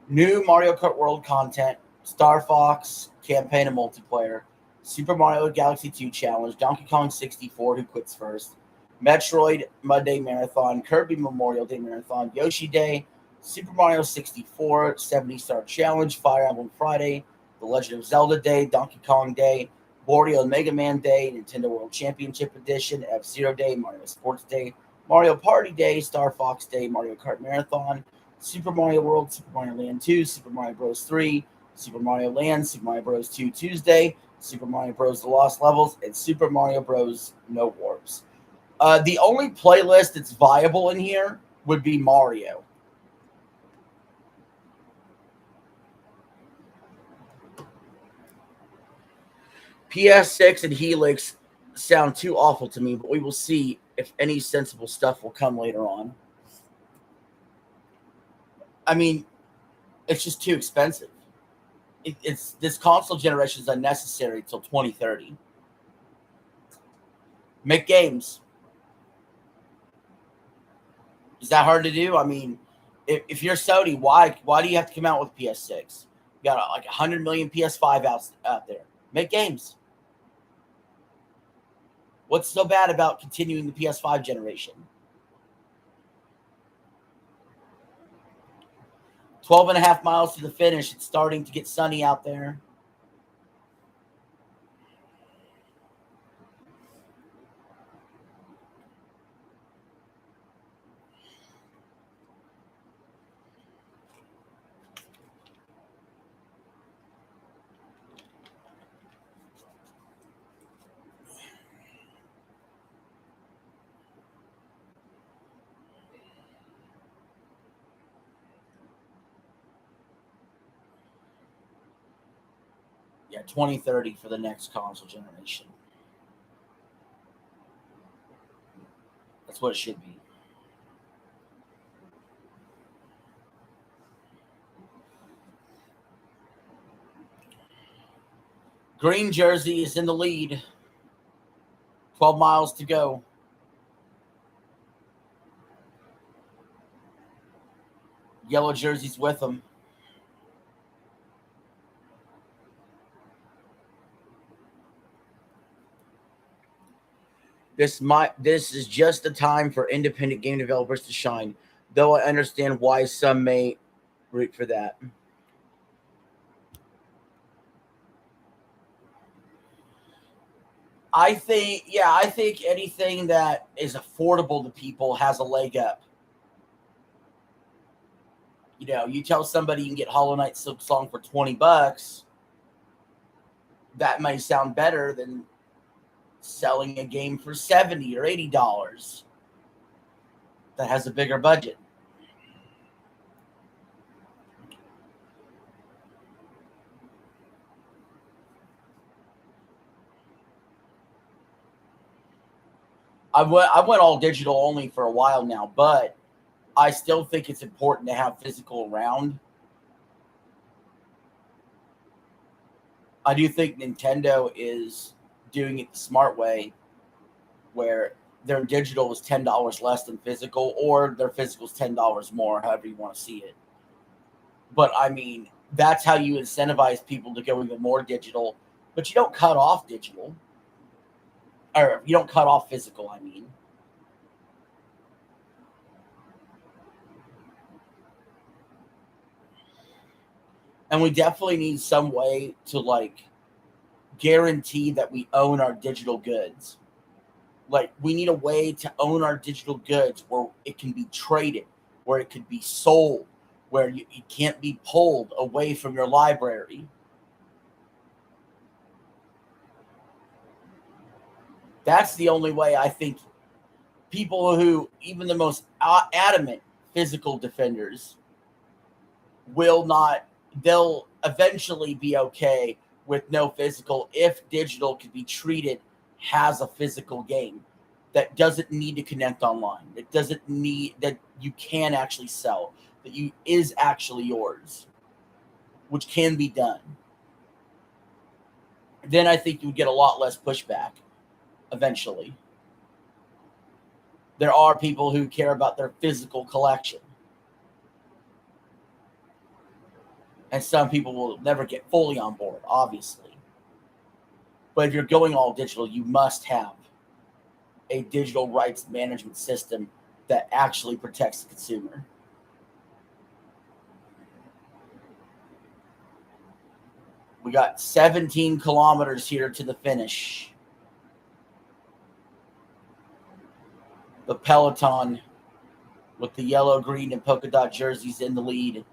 New Mario Kart World content, Star Fox campaign and multiplayer, Super Mario Galaxy 2 challenge, Donkey Kong 64, who quits first, Metroid Monday Marathon, Kirby Memorial Day Marathon, Yoshi Day, Super Mario 64, 70-Star Challenge, Fire Emblem Friday, The Legend of Zelda Day, Donkey Kong Day, Wario Mega Man Day, Nintendo World Championship Edition, F-Zero Day, Mario Sports Day, Mario Party Day, Star Fox Day, Mario Kart Marathon, Super Mario World, Super Mario Land 2, Super Mario Bros. 3, Super Mario Land, Super Mario Bros. 2 Tuesday, Super Mario Bros. The Lost Levels, and Super Mario Bros. No Wars. The only playlist that's viable in here would be Mario. PS6 and Helix sound too awful to me, but we will see if any sensible stuff will come later on. I mean, it's just too expensive. it's this console generation is unnecessary till 2030. Make games. Is that hard to do? I mean, if you're Sony, why do you have to come out with PS6? You got like 100 million PS5 out there. Make games. What's so bad about continuing the PS5 generation? 12 and a half miles to the finish. It's starting to get sunny out there. Yeah, 2030 for the next console generation. That's what it should be. Green jersey is in the lead. 12 miles to go. Yellow jersey's with them. This is just the time for independent game developers to shine, though I understand why some may root for that. I think anything that is affordable to people has a leg up. You know, you tell somebody you can get Hollow Knight Silk Song for $20, that may sound better than selling a game for $70 or $80 that has a bigger budget. I went all digital only for a while now, but I still think it's important to have physical around. I do think Nintendo is doing it the smart way, where their digital is $10 less than physical, or their physical is $10 more, however you want to see it. But I mean, that's how you incentivize people to go even more digital. But you don't cut off digital, or you don't cut off physical. I mean, and we definitely need some way to like guarantee that we own our digital goods. Like, we need a way to own our digital goods where it can be traded, where it could be sold, where it can't be pulled away from your library. That's the only way I think people who, even the most adamant physical defenders, will not, they'll eventually be okay with no physical if digital can be treated as a physical game that doesn't need to connect online, that doesn't need, that you can actually sell, that you is actually yours, which can be done. Then I think you would get a lot less pushback eventually. There are people who care about their physical collection, and some people will never get fully on board, obviously. But if you're going all digital, you must have a digital rights management system that actually protects the consumer. We got 17 kilometers here to the finish. The peloton with the yellow, green, and polka dot jerseys in the lead.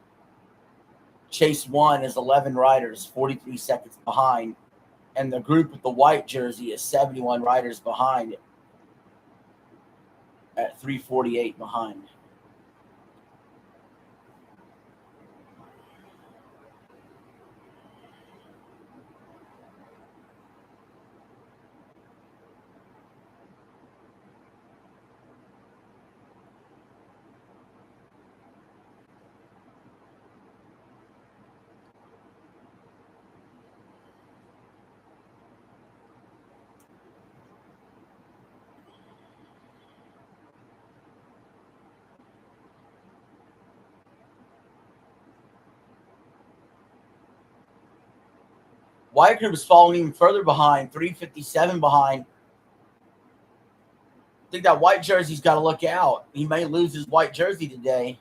Chase 1 is 11 riders, 43 seconds behind. And the group with the white jersey is 71 riders behind at 348 behind. Wyatt Group is falling even further behind, 357 behind. I think that white jersey's got to look out. He may lose his white jersey today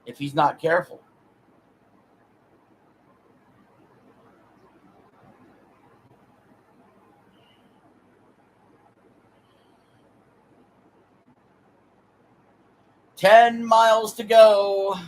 if he's not careful. $10 miles to go.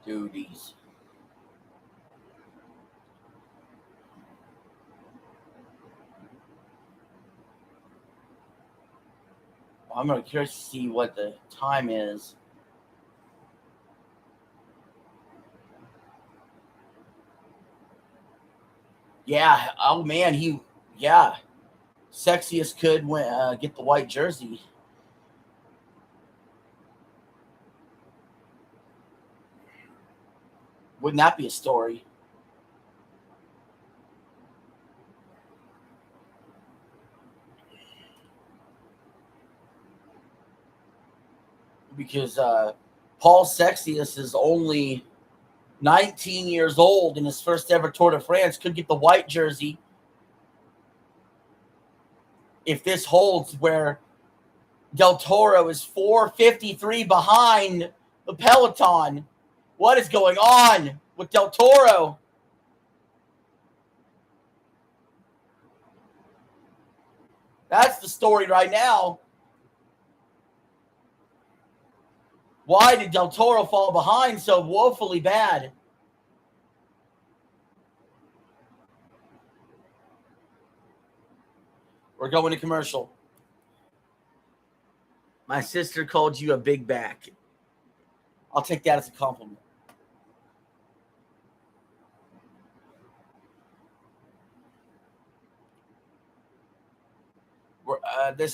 Duties. I'm going to curious to see what the time is. Yeah. Oh, man. Sexiest could get the white jersey. Wouldn't that be a story? Because Paul Sexius is only 19 years old in his first ever Tour de France. Could get the white jersey if this holds, where Del Toro is 4:53 behind the peloton. What is going on with Del Toro? That's the story right now. Why did Del Toro fall behind so woefully bad? We're going to commercial. My sister called you a big back. I'll take that as a compliment.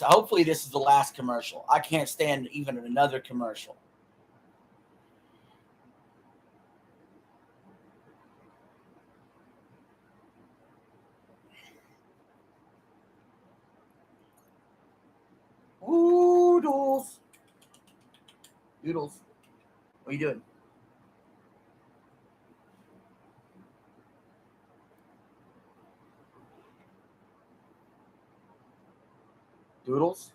Hopefully this is the last commercial. I can't stand even another commercial. Doodles. Doodles. What are you doing? Doodles?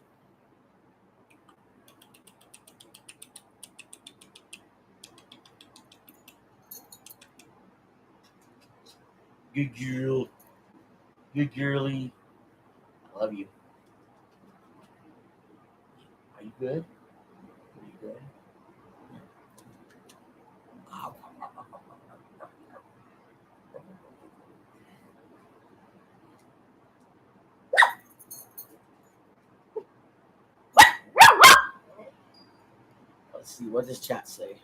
Good girl. Good girly. I love you. Are you good? Are you good? Let's see. What does chat say?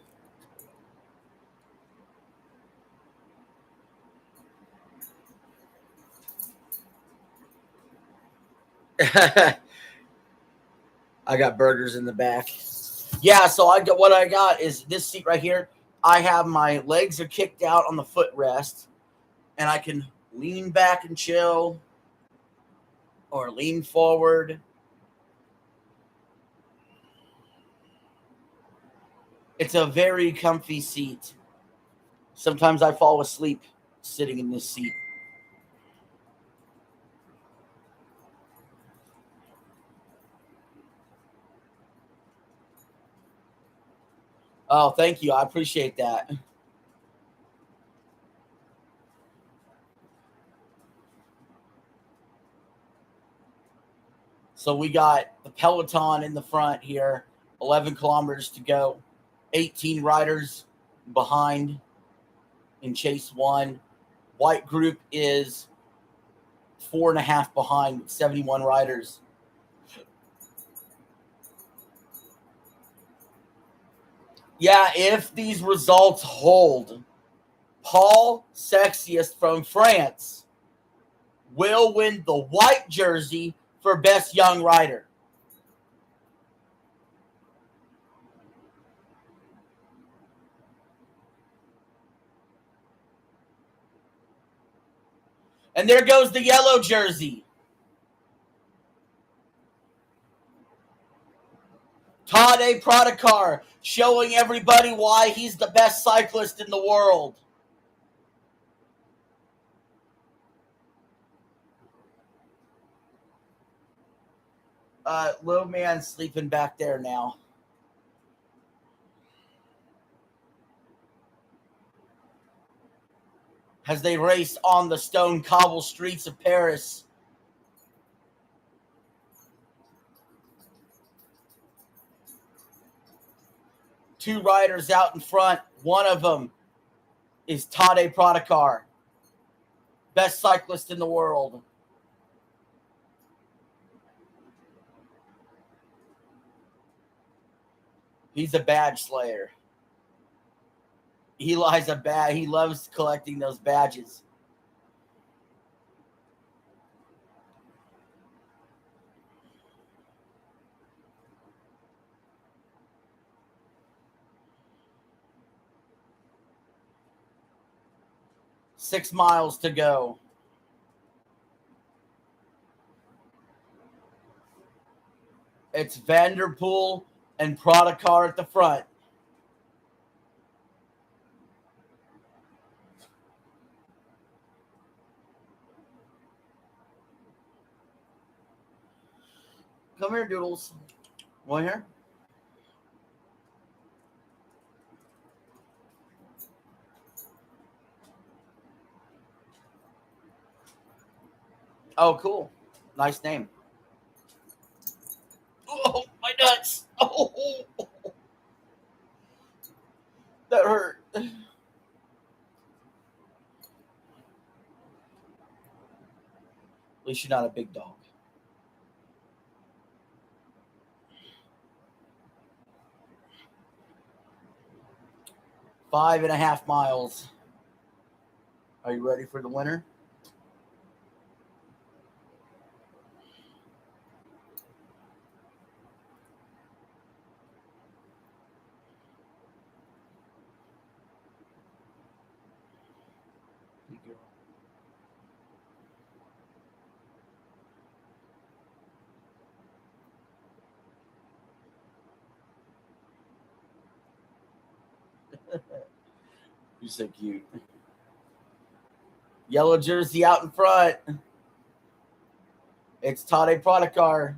I got burgers in the back. Yeah, so what I got is this seat right here. I have my legs are kicked out on the footrest, and I can lean back and chill or lean forward. It's a very comfy seat. Sometimes I fall asleep sitting in this seat. Oh, thank you. I appreciate that. So we got the peloton in the front here, 11 kilometers to go, 18 riders behind in chase one. White group is 4.5 behind with 71 riders. Yeah, if these results hold, Paul Sexiest from France will win the white jersey for best young rider. And there goes the yellow jersey. Tadej Pogačar showing everybody why he's the best cyclist in the world. Little man sleeping back there now. As they race on the stone cobble streets of Paris. Two riders out in front. One of them is Tadej Pogačar, best cyclist in the world. He's a badge slayer. He loves collecting those badges. Six miles to go. It's Van der Poel and Pogačar at the front. Come here, Doodles. Want here? Oh, cool. Nice name. Oh, my nuts. Oh, that hurt. At least you're not a big dog. Five and a half miles. Are you ready for the winner? You're so cute. Yellow jersey out in front. It's Tadej Pogačar.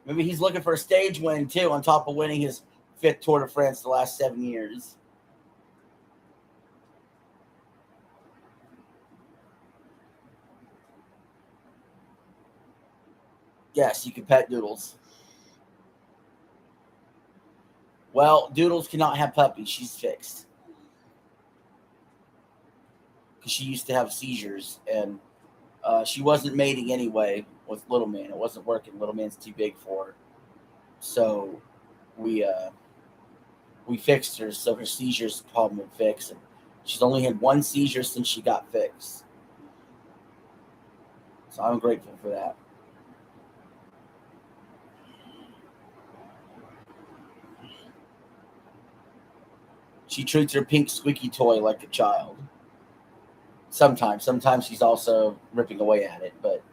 Maybe he's looking for a stage win, too, on top of winning his 5th Tour de France the last 7 years. Yes, you can pet Doodles. Well, Doodles cannot have puppies. She's fixed. Because she used to have seizures, and she wasn't mating anyway with Little Man. It wasn't working. Little Man's too big for her. So we fixed her, so her seizures problem would fix. And she's only had one seizure since she got fixed. So I'm grateful for that. She treats her pink squeaky toy like a child. Sometimes she's also ripping away at it, but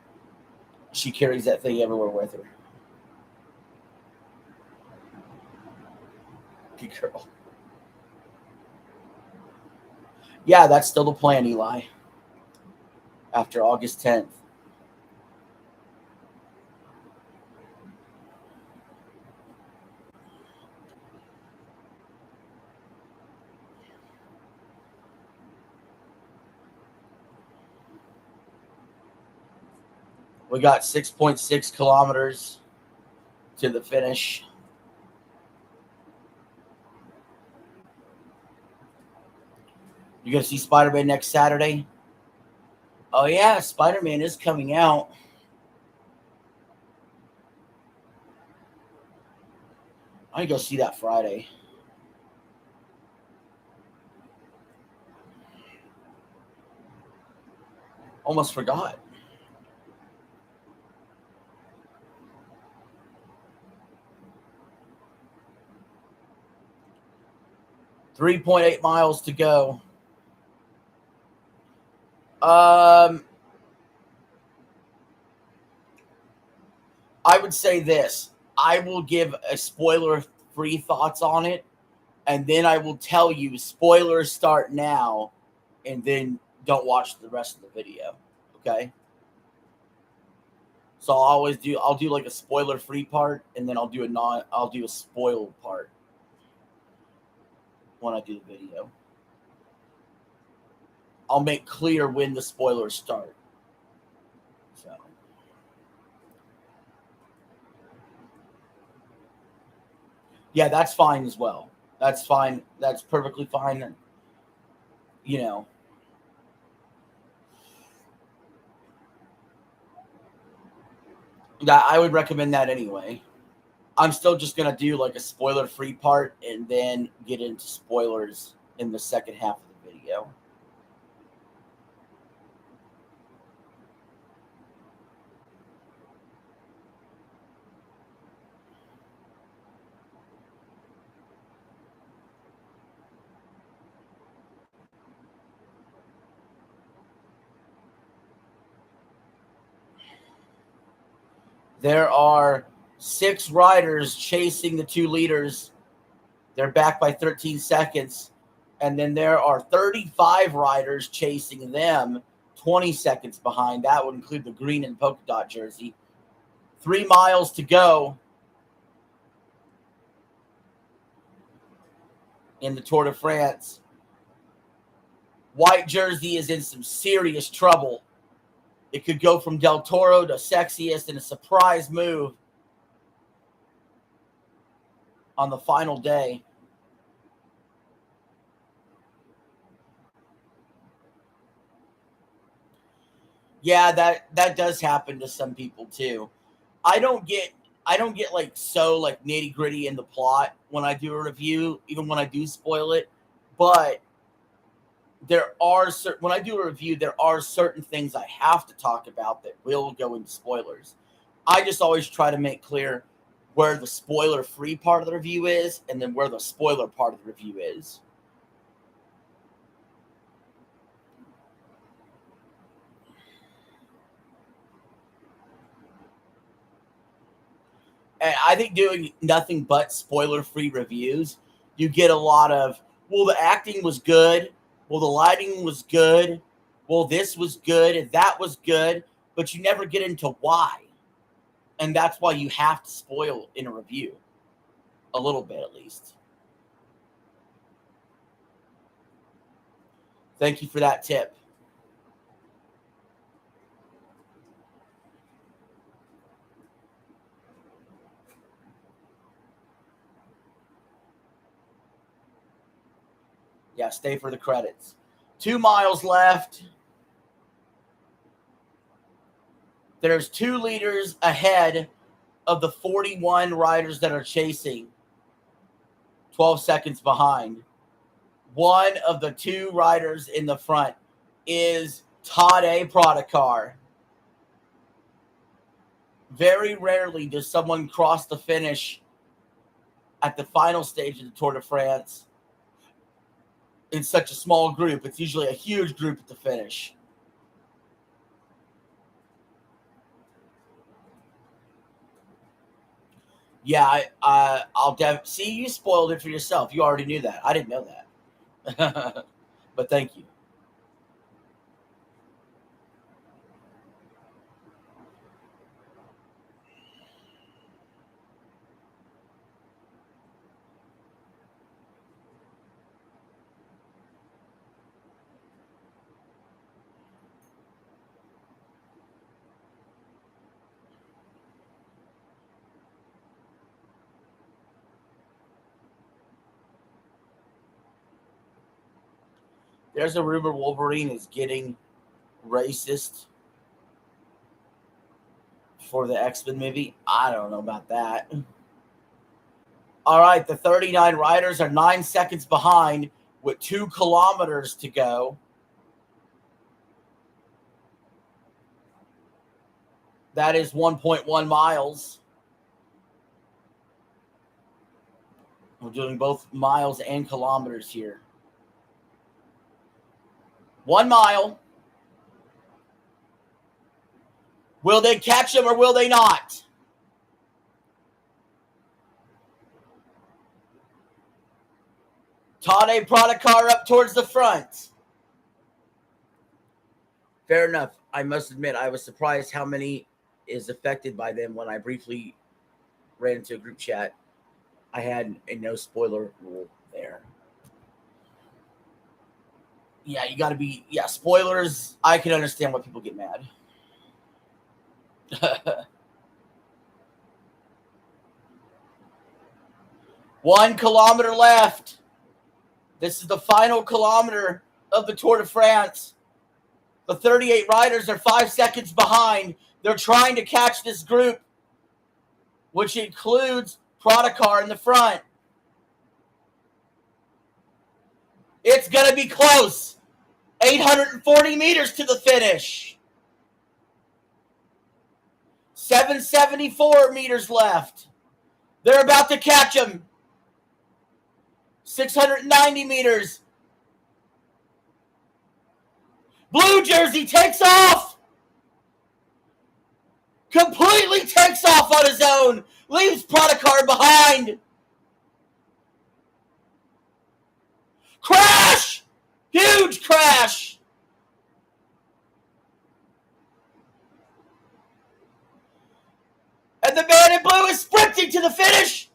she carries that thing everywhere with her. Good girl. Yeah, that's still the plan, Eli. After August 10th. We got 6.6 kilometers to the finish. You gonna see Spider-Man next Saturday? Oh yeah, Spider-Man is coming out. I can go see that Friday. Almost forgot. $3.8 miles to go. I would say this. I will give a spoiler-free thoughts on it, and then I will tell you spoilers start now, and then don't watch the rest of the video. Okay? So I'll do like a spoiler-free part, and then I'll do a spoiled part when I do the video. I'll make clear when the spoilers start. So yeah, that's fine as well. That's fine. That's perfectly fine. You know, that I would recommend that anyway. I'm still just gonna do like a spoiler-free part and then get into spoilers in the second half of the video. There are 6 riders chasing the 2 leaders. They're back by 13 seconds. And then there are 35 riders chasing them, 20 seconds behind. That would include the green and polka dot jersey. 3 miles to go in the Tour de France. White jersey is in some serious trouble. It could go from Del Toro to Sexiest in a surprise move on the final day. Yeah, that does happen to some people too. I don't get like so like nitty gritty in the plot when I do a review, even when I do spoil it. But there are when I do a review, there are certain things I have to talk about that will go into spoilers. I just always try to make clear where the spoiler free part of the review is, and then where the spoiler part of the review is. And I think doing nothing but spoiler-free reviews, you get a lot of, well, the acting was good, well, the lighting was good, well, this was good, and that was good, but you never get into why. And that's why you have to spoil in a review. A little bit, at least. Thank you for that tip. Yeah, stay for the credits. 2 miles left. There's 2 leaders ahead of the 41 riders that are chasing. 12 seconds behind. One of the 2 riders in the front is Tadej Pogačar. Very rarely does someone cross the finish at the final stage of the Tour de France in such a small group. It's usually a huge group at the finish. Yeah, I'll see. You spoiled it for yourself. You already knew that. I didn't know that, but thank you. There's a rumor Wolverine is getting racist for the X-Men movie. I don't know about that. All right, the 39 riders are 9 seconds behind with 2 kilometers to go. That is 1.1 miles. We're doing both miles and kilometers here. 1 mile. Will they catch him or will they not? Tade Prodakar up towards the front. Fair enough. I must admit, I was surprised how many is affected by them when I briefly ran into a group chat. I had a no spoiler rule there. Yeah, you got to be, spoilers. I can understand why people get mad. 1 kilometer left. This is the final kilometer of the Tour de France. The 38 riders are 5 seconds behind. They're trying to catch this group, which includes Prodakar in the front. It's going to be close. 840 meters to the finish. 774 meters left. They're about to catch him. 690 meters. Blue jersey takes off. Completely takes off on his own. Leaves Prodakar behind. Crash! Huge crash! And the man in blue is sprinting to the finish.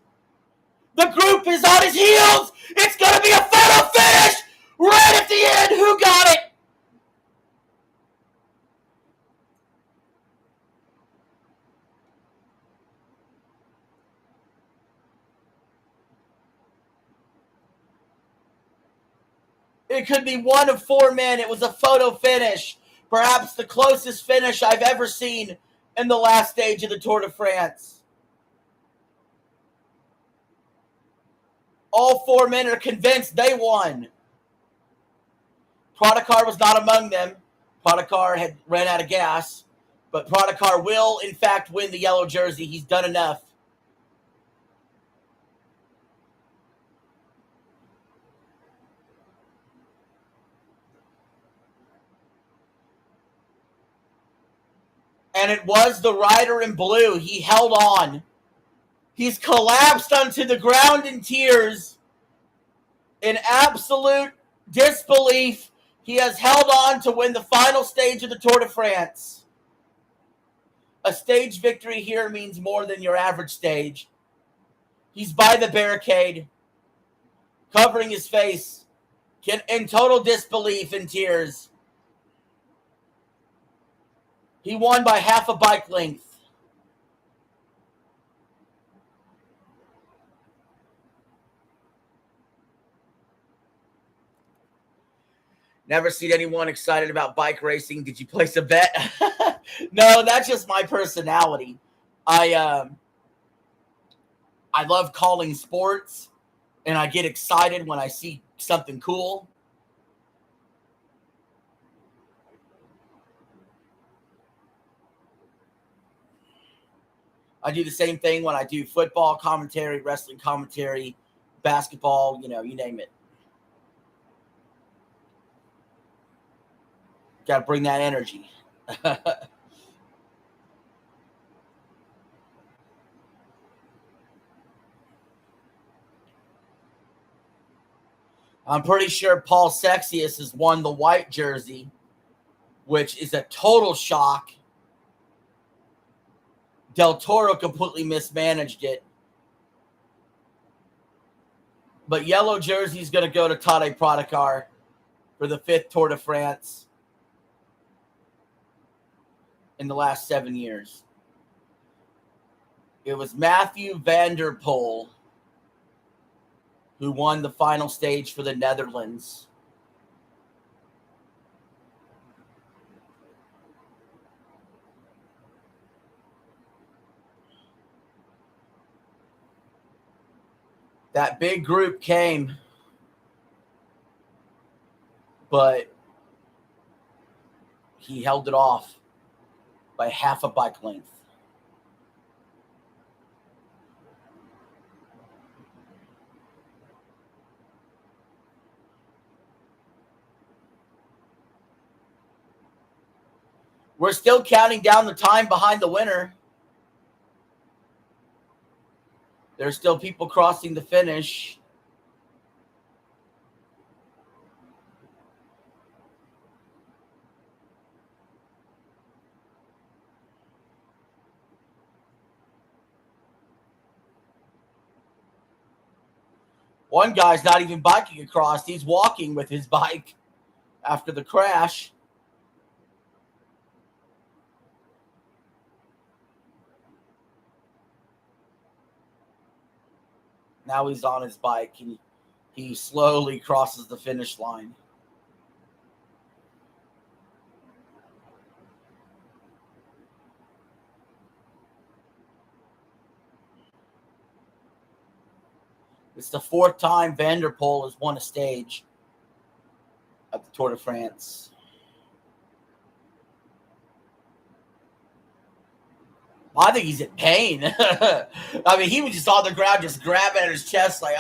The group is on his heels. It's going to be a photo finish right at the end. Who got it? It could be one of 4 men. It was a photo finish. Perhaps the closest finish I've ever seen in the last stage of the Tour de France. All 4 men are convinced they won. Prodakar was not among them. Prodakar had ran out of gas. But Prodakar will, in fact, win the yellow jersey. He's done enough. And it was the rider in blue. He held on. He's collapsed onto the ground in tears. In absolute disbelief, he has held on to win the final stage of the Tour de France. A stage victory here means more than your average stage. He's by the barricade, covering his face, in total disbelief and tears. He won by half a bike length. Never seen anyone excited about bike racing. Did you place a bet? No, that's just my personality. I love calling sports, and I get excited when I see something cool. I do the same thing when I do football commentary, wrestling commentary, basketball, you name it. Got to bring that energy. I'm pretty sure Paul Sexius has won the white jersey, which is a total shock. Del Toro completely mismanaged it. But yellow jersey is going to go to Tade Prodakar for the 5th Tour de France in the last 7 years. It was Matthew van der Poel who won the final stage for the Netherlands That big group came, but he held it off by half a bike length. We're still counting down the time behind the winner. There's still people crossing the finish. One guy's not even biking across. He's walking with his bike after the crash. Now he's on his bike and he slowly crosses the finish line. It's the fourth time Van der Poel has won a stage at the Tour de France. I think he's in pain. I mean, he was just on the ground, just grabbing at his chest like,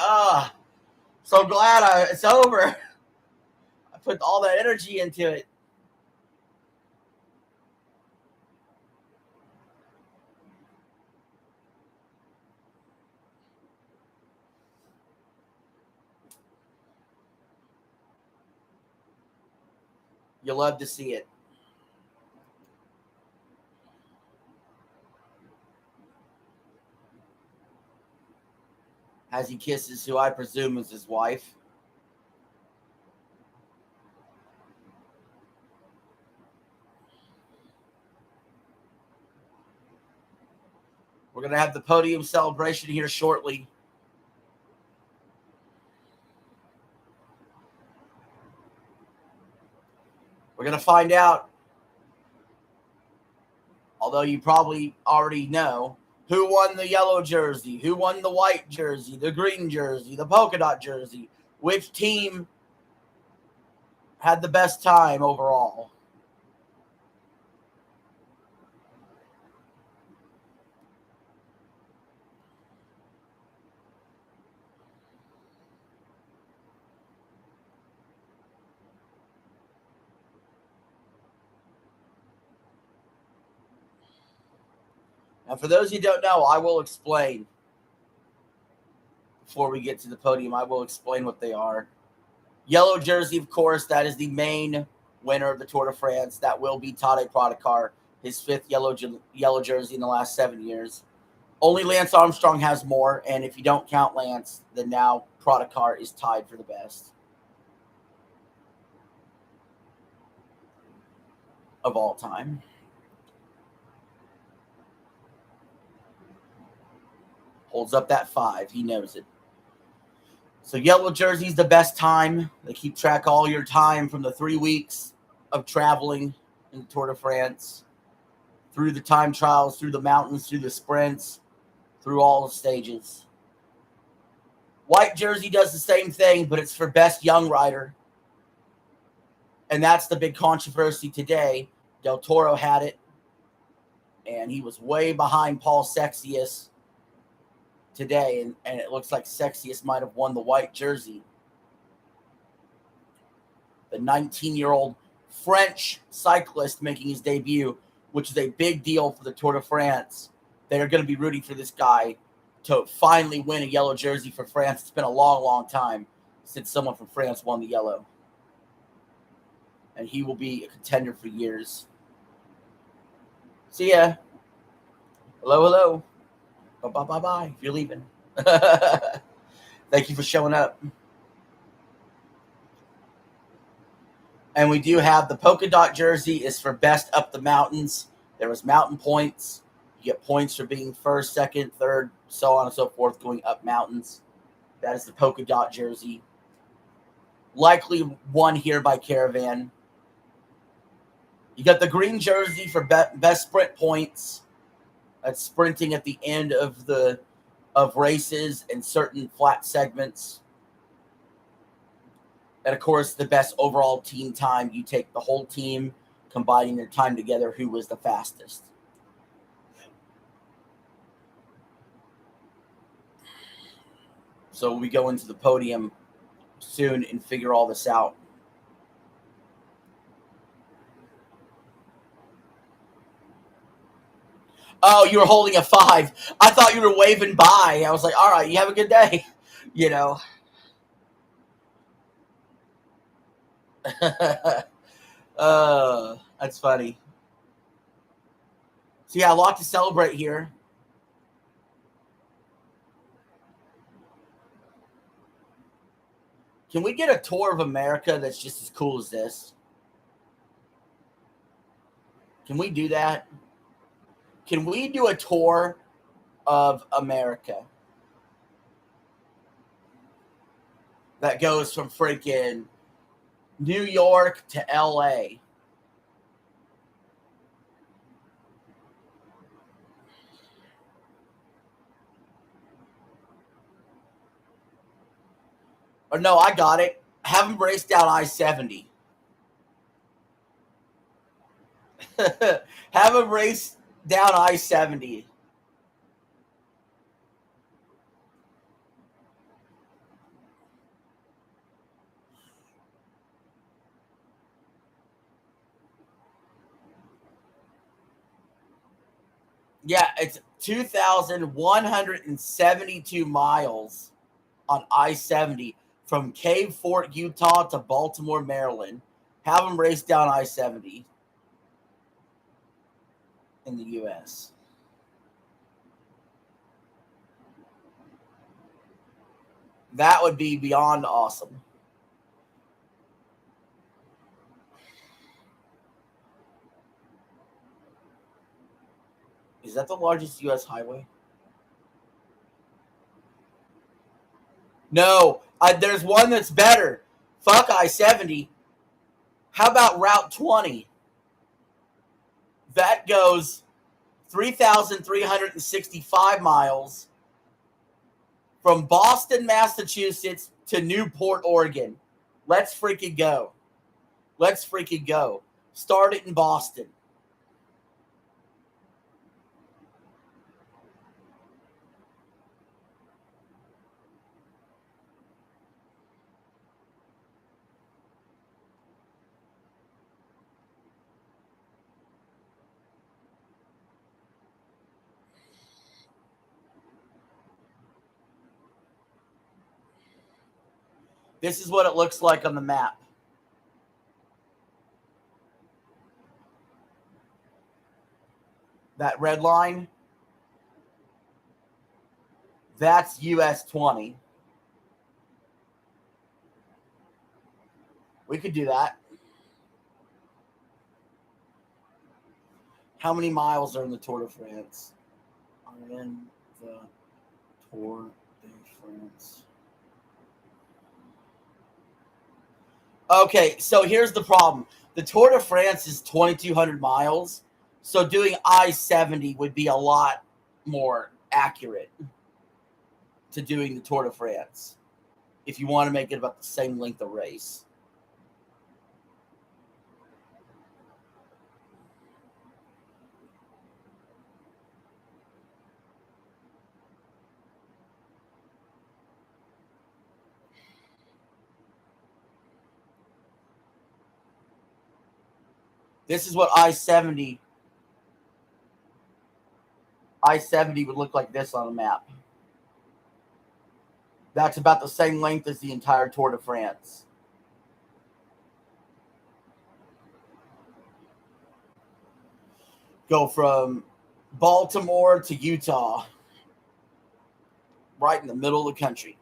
so glad it's over. I put all that energy into it. You love to see it. As he kisses who I presume is his wife. We're going to have the podium celebration here shortly. We're going to find out, although you probably already know, who won the yellow jersey, who won the white jersey, the green jersey, the polka dot jersey, which team had the best time overall. And for those who don't know, I will explain. Before we get to the podium, I will explain what they are. Yellow jersey, of course, that is the main winner of the Tour de France. That will be Tadej Pogačar, his fifth yellow jersey in the last 7 years. Only Lance Armstrong has more, and if you don't count Lance, then now Pogačar is tied for the best of all time. Holds up that 5. He knows it. So yellow jersey's the best time. They keep track of all your time from the 3 weeks of traveling in the Tour de France, through the time trials, through the mountains, through the sprints, through all the stages. White jersey does the same thing, but it's for best young rider. And that's the big controversy today. Del Toro had it, and he was way behind Paul Sexius today, and it looks like Sexius might have won the white jersey. The 19-year-old French cyclist making his debut, which is a big deal for the Tour de France. They're going to be rooting for this guy to finally win a yellow jersey for France. It's been a long, long time since someone from France won the yellow. And he will be a contender for years. See ya. Hello, hello. Bye-bye. If you're leaving. Thank you for showing up. And we do have the polka dot jersey is for best up the mountains. There was mountain points. You get points for being first, second, third, so on and so forth, going up mountains. That is the polka dot jersey. Likely won here by Caravan. You got the green jersey for best sprint points. That's sprinting at the end of the of races and certain flat segments. And of course, the best overall team time, you take the whole team, combining their time together, who was the fastest. So we go into the podium soon and figure all this out. Oh, you were holding a 5. I thought you were waving by. I was like, all right, you have a good day. You know. That's funny. So yeah, a lot to celebrate here. Can we get a tour of America that's just as cool as this? Can we do that? Can we do a tour of America that goes from freaking New York to LA? Or no, I got it. Have them race down I-70. Have them race down I-70. Yeah, it's 2,172 miles on I-70 from Cave Fort, Utah to Baltimore, Maryland. Have them race down I-70 in the U.S. That would be beyond awesome. Is that the largest U.S. highway? No, there's one that's better. Fuck I-70. How about Route 20? That goes 3,365 miles from Boston, Massachusetts to Newport, Oregon. Let's freaking go. Let's freaking go. Start it in Boston. This is what it looks like on the map. That red line, that's US 20. We could do that. How many miles are in the Tour de France? Are in the Tour de France. Okay, so here's the problem. The Tour de France is 2,200 miles, so doing I-70 would be a lot more accurate to doing the Tour de France if you want to make it about the same length of race. This is what I-70 would look like this on a map. That's about the same length as the entire Tour de France. Go from Baltimore to Utah. Right in the middle of the country.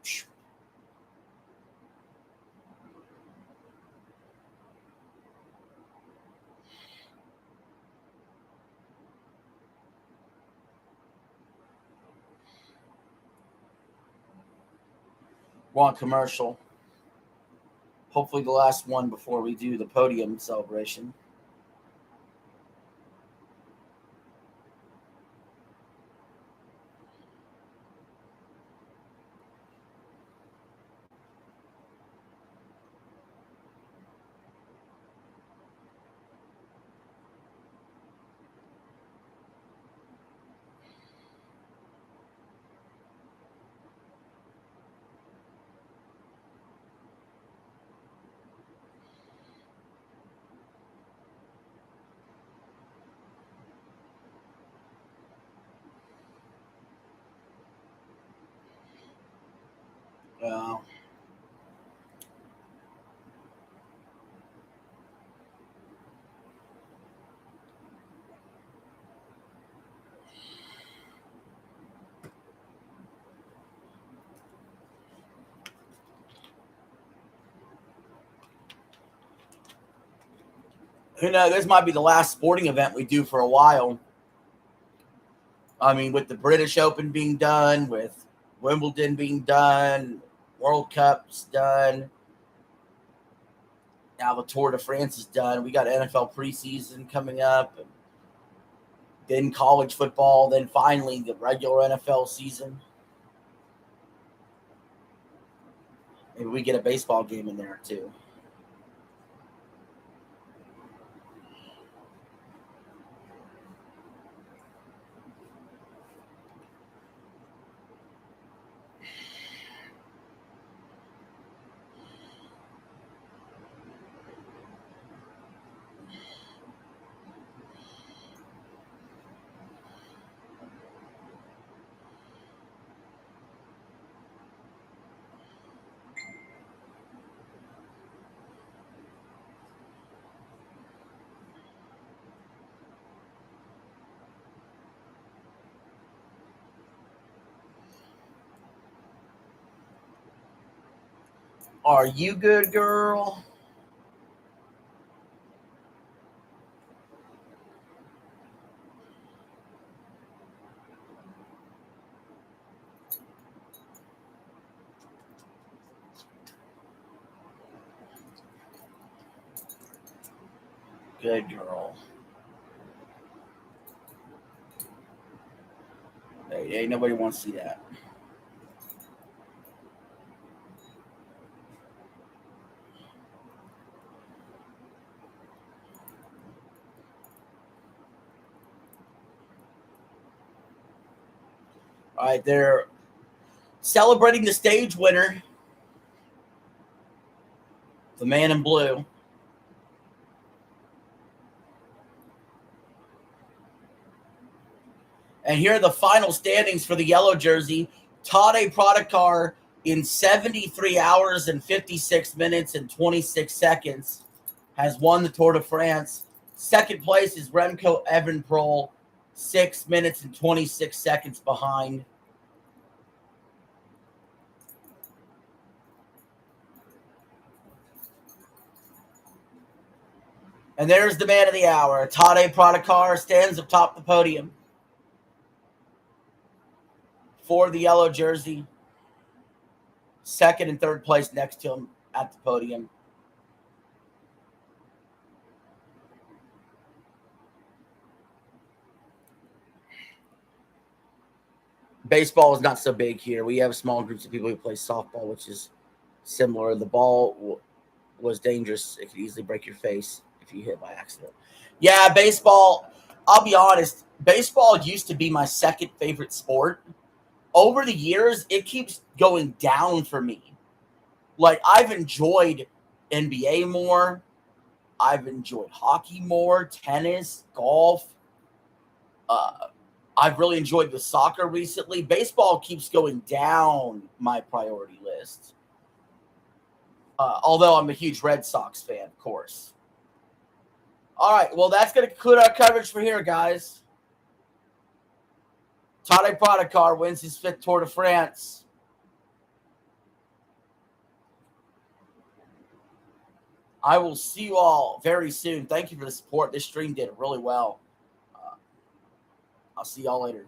We're on commercial. Hopefully the last one before we do the podium celebration. Well, who knows? This might be the last sporting event we do for a while. I mean, with the British Open being done, with Wimbledon being done, World Cup's done. Now the Tour de France is done. We got NFL preseason coming up, and then college football, then finally the regular NFL season. Maybe we get a baseball game in there too. Are you good, girl? Good girl. Hey, nobody wants to see that. All right, they're celebrating the stage winner, the man in blue. And here are the final standings for the yellow jersey. Tadej Pogačar in 73 hours and 56 minutes and 26 seconds has won the Tour de France. Second place is Remco Evenepoel, 6 minutes and 26 seconds behind. And there's the man of the hour. Tadej Pogačar stands atop the podium for the yellow jersey. Second and third place next to him at the podium. Baseball is not so big here. We have small groups of people who play softball, which is similar. The ball was dangerous. It could easily break your face if you hit by accident. Yeah, baseball, I'll be honest, baseball used to be my second favorite sport. Over the years, it keeps going down for me. Like, I've enjoyed NBA more. I've enjoyed hockey more, tennis, golf. I've really enjoyed the soccer recently. Baseball keeps going down my priority list. Although I'm a huge Red Sox fan, of course. All right, well, that's going to conclude our coverage for here, guys. Tadej Pogačar wins his 5th Tour de France. I will see you all very soon. Thank you for the support. This stream did really well. I'll see y'all later.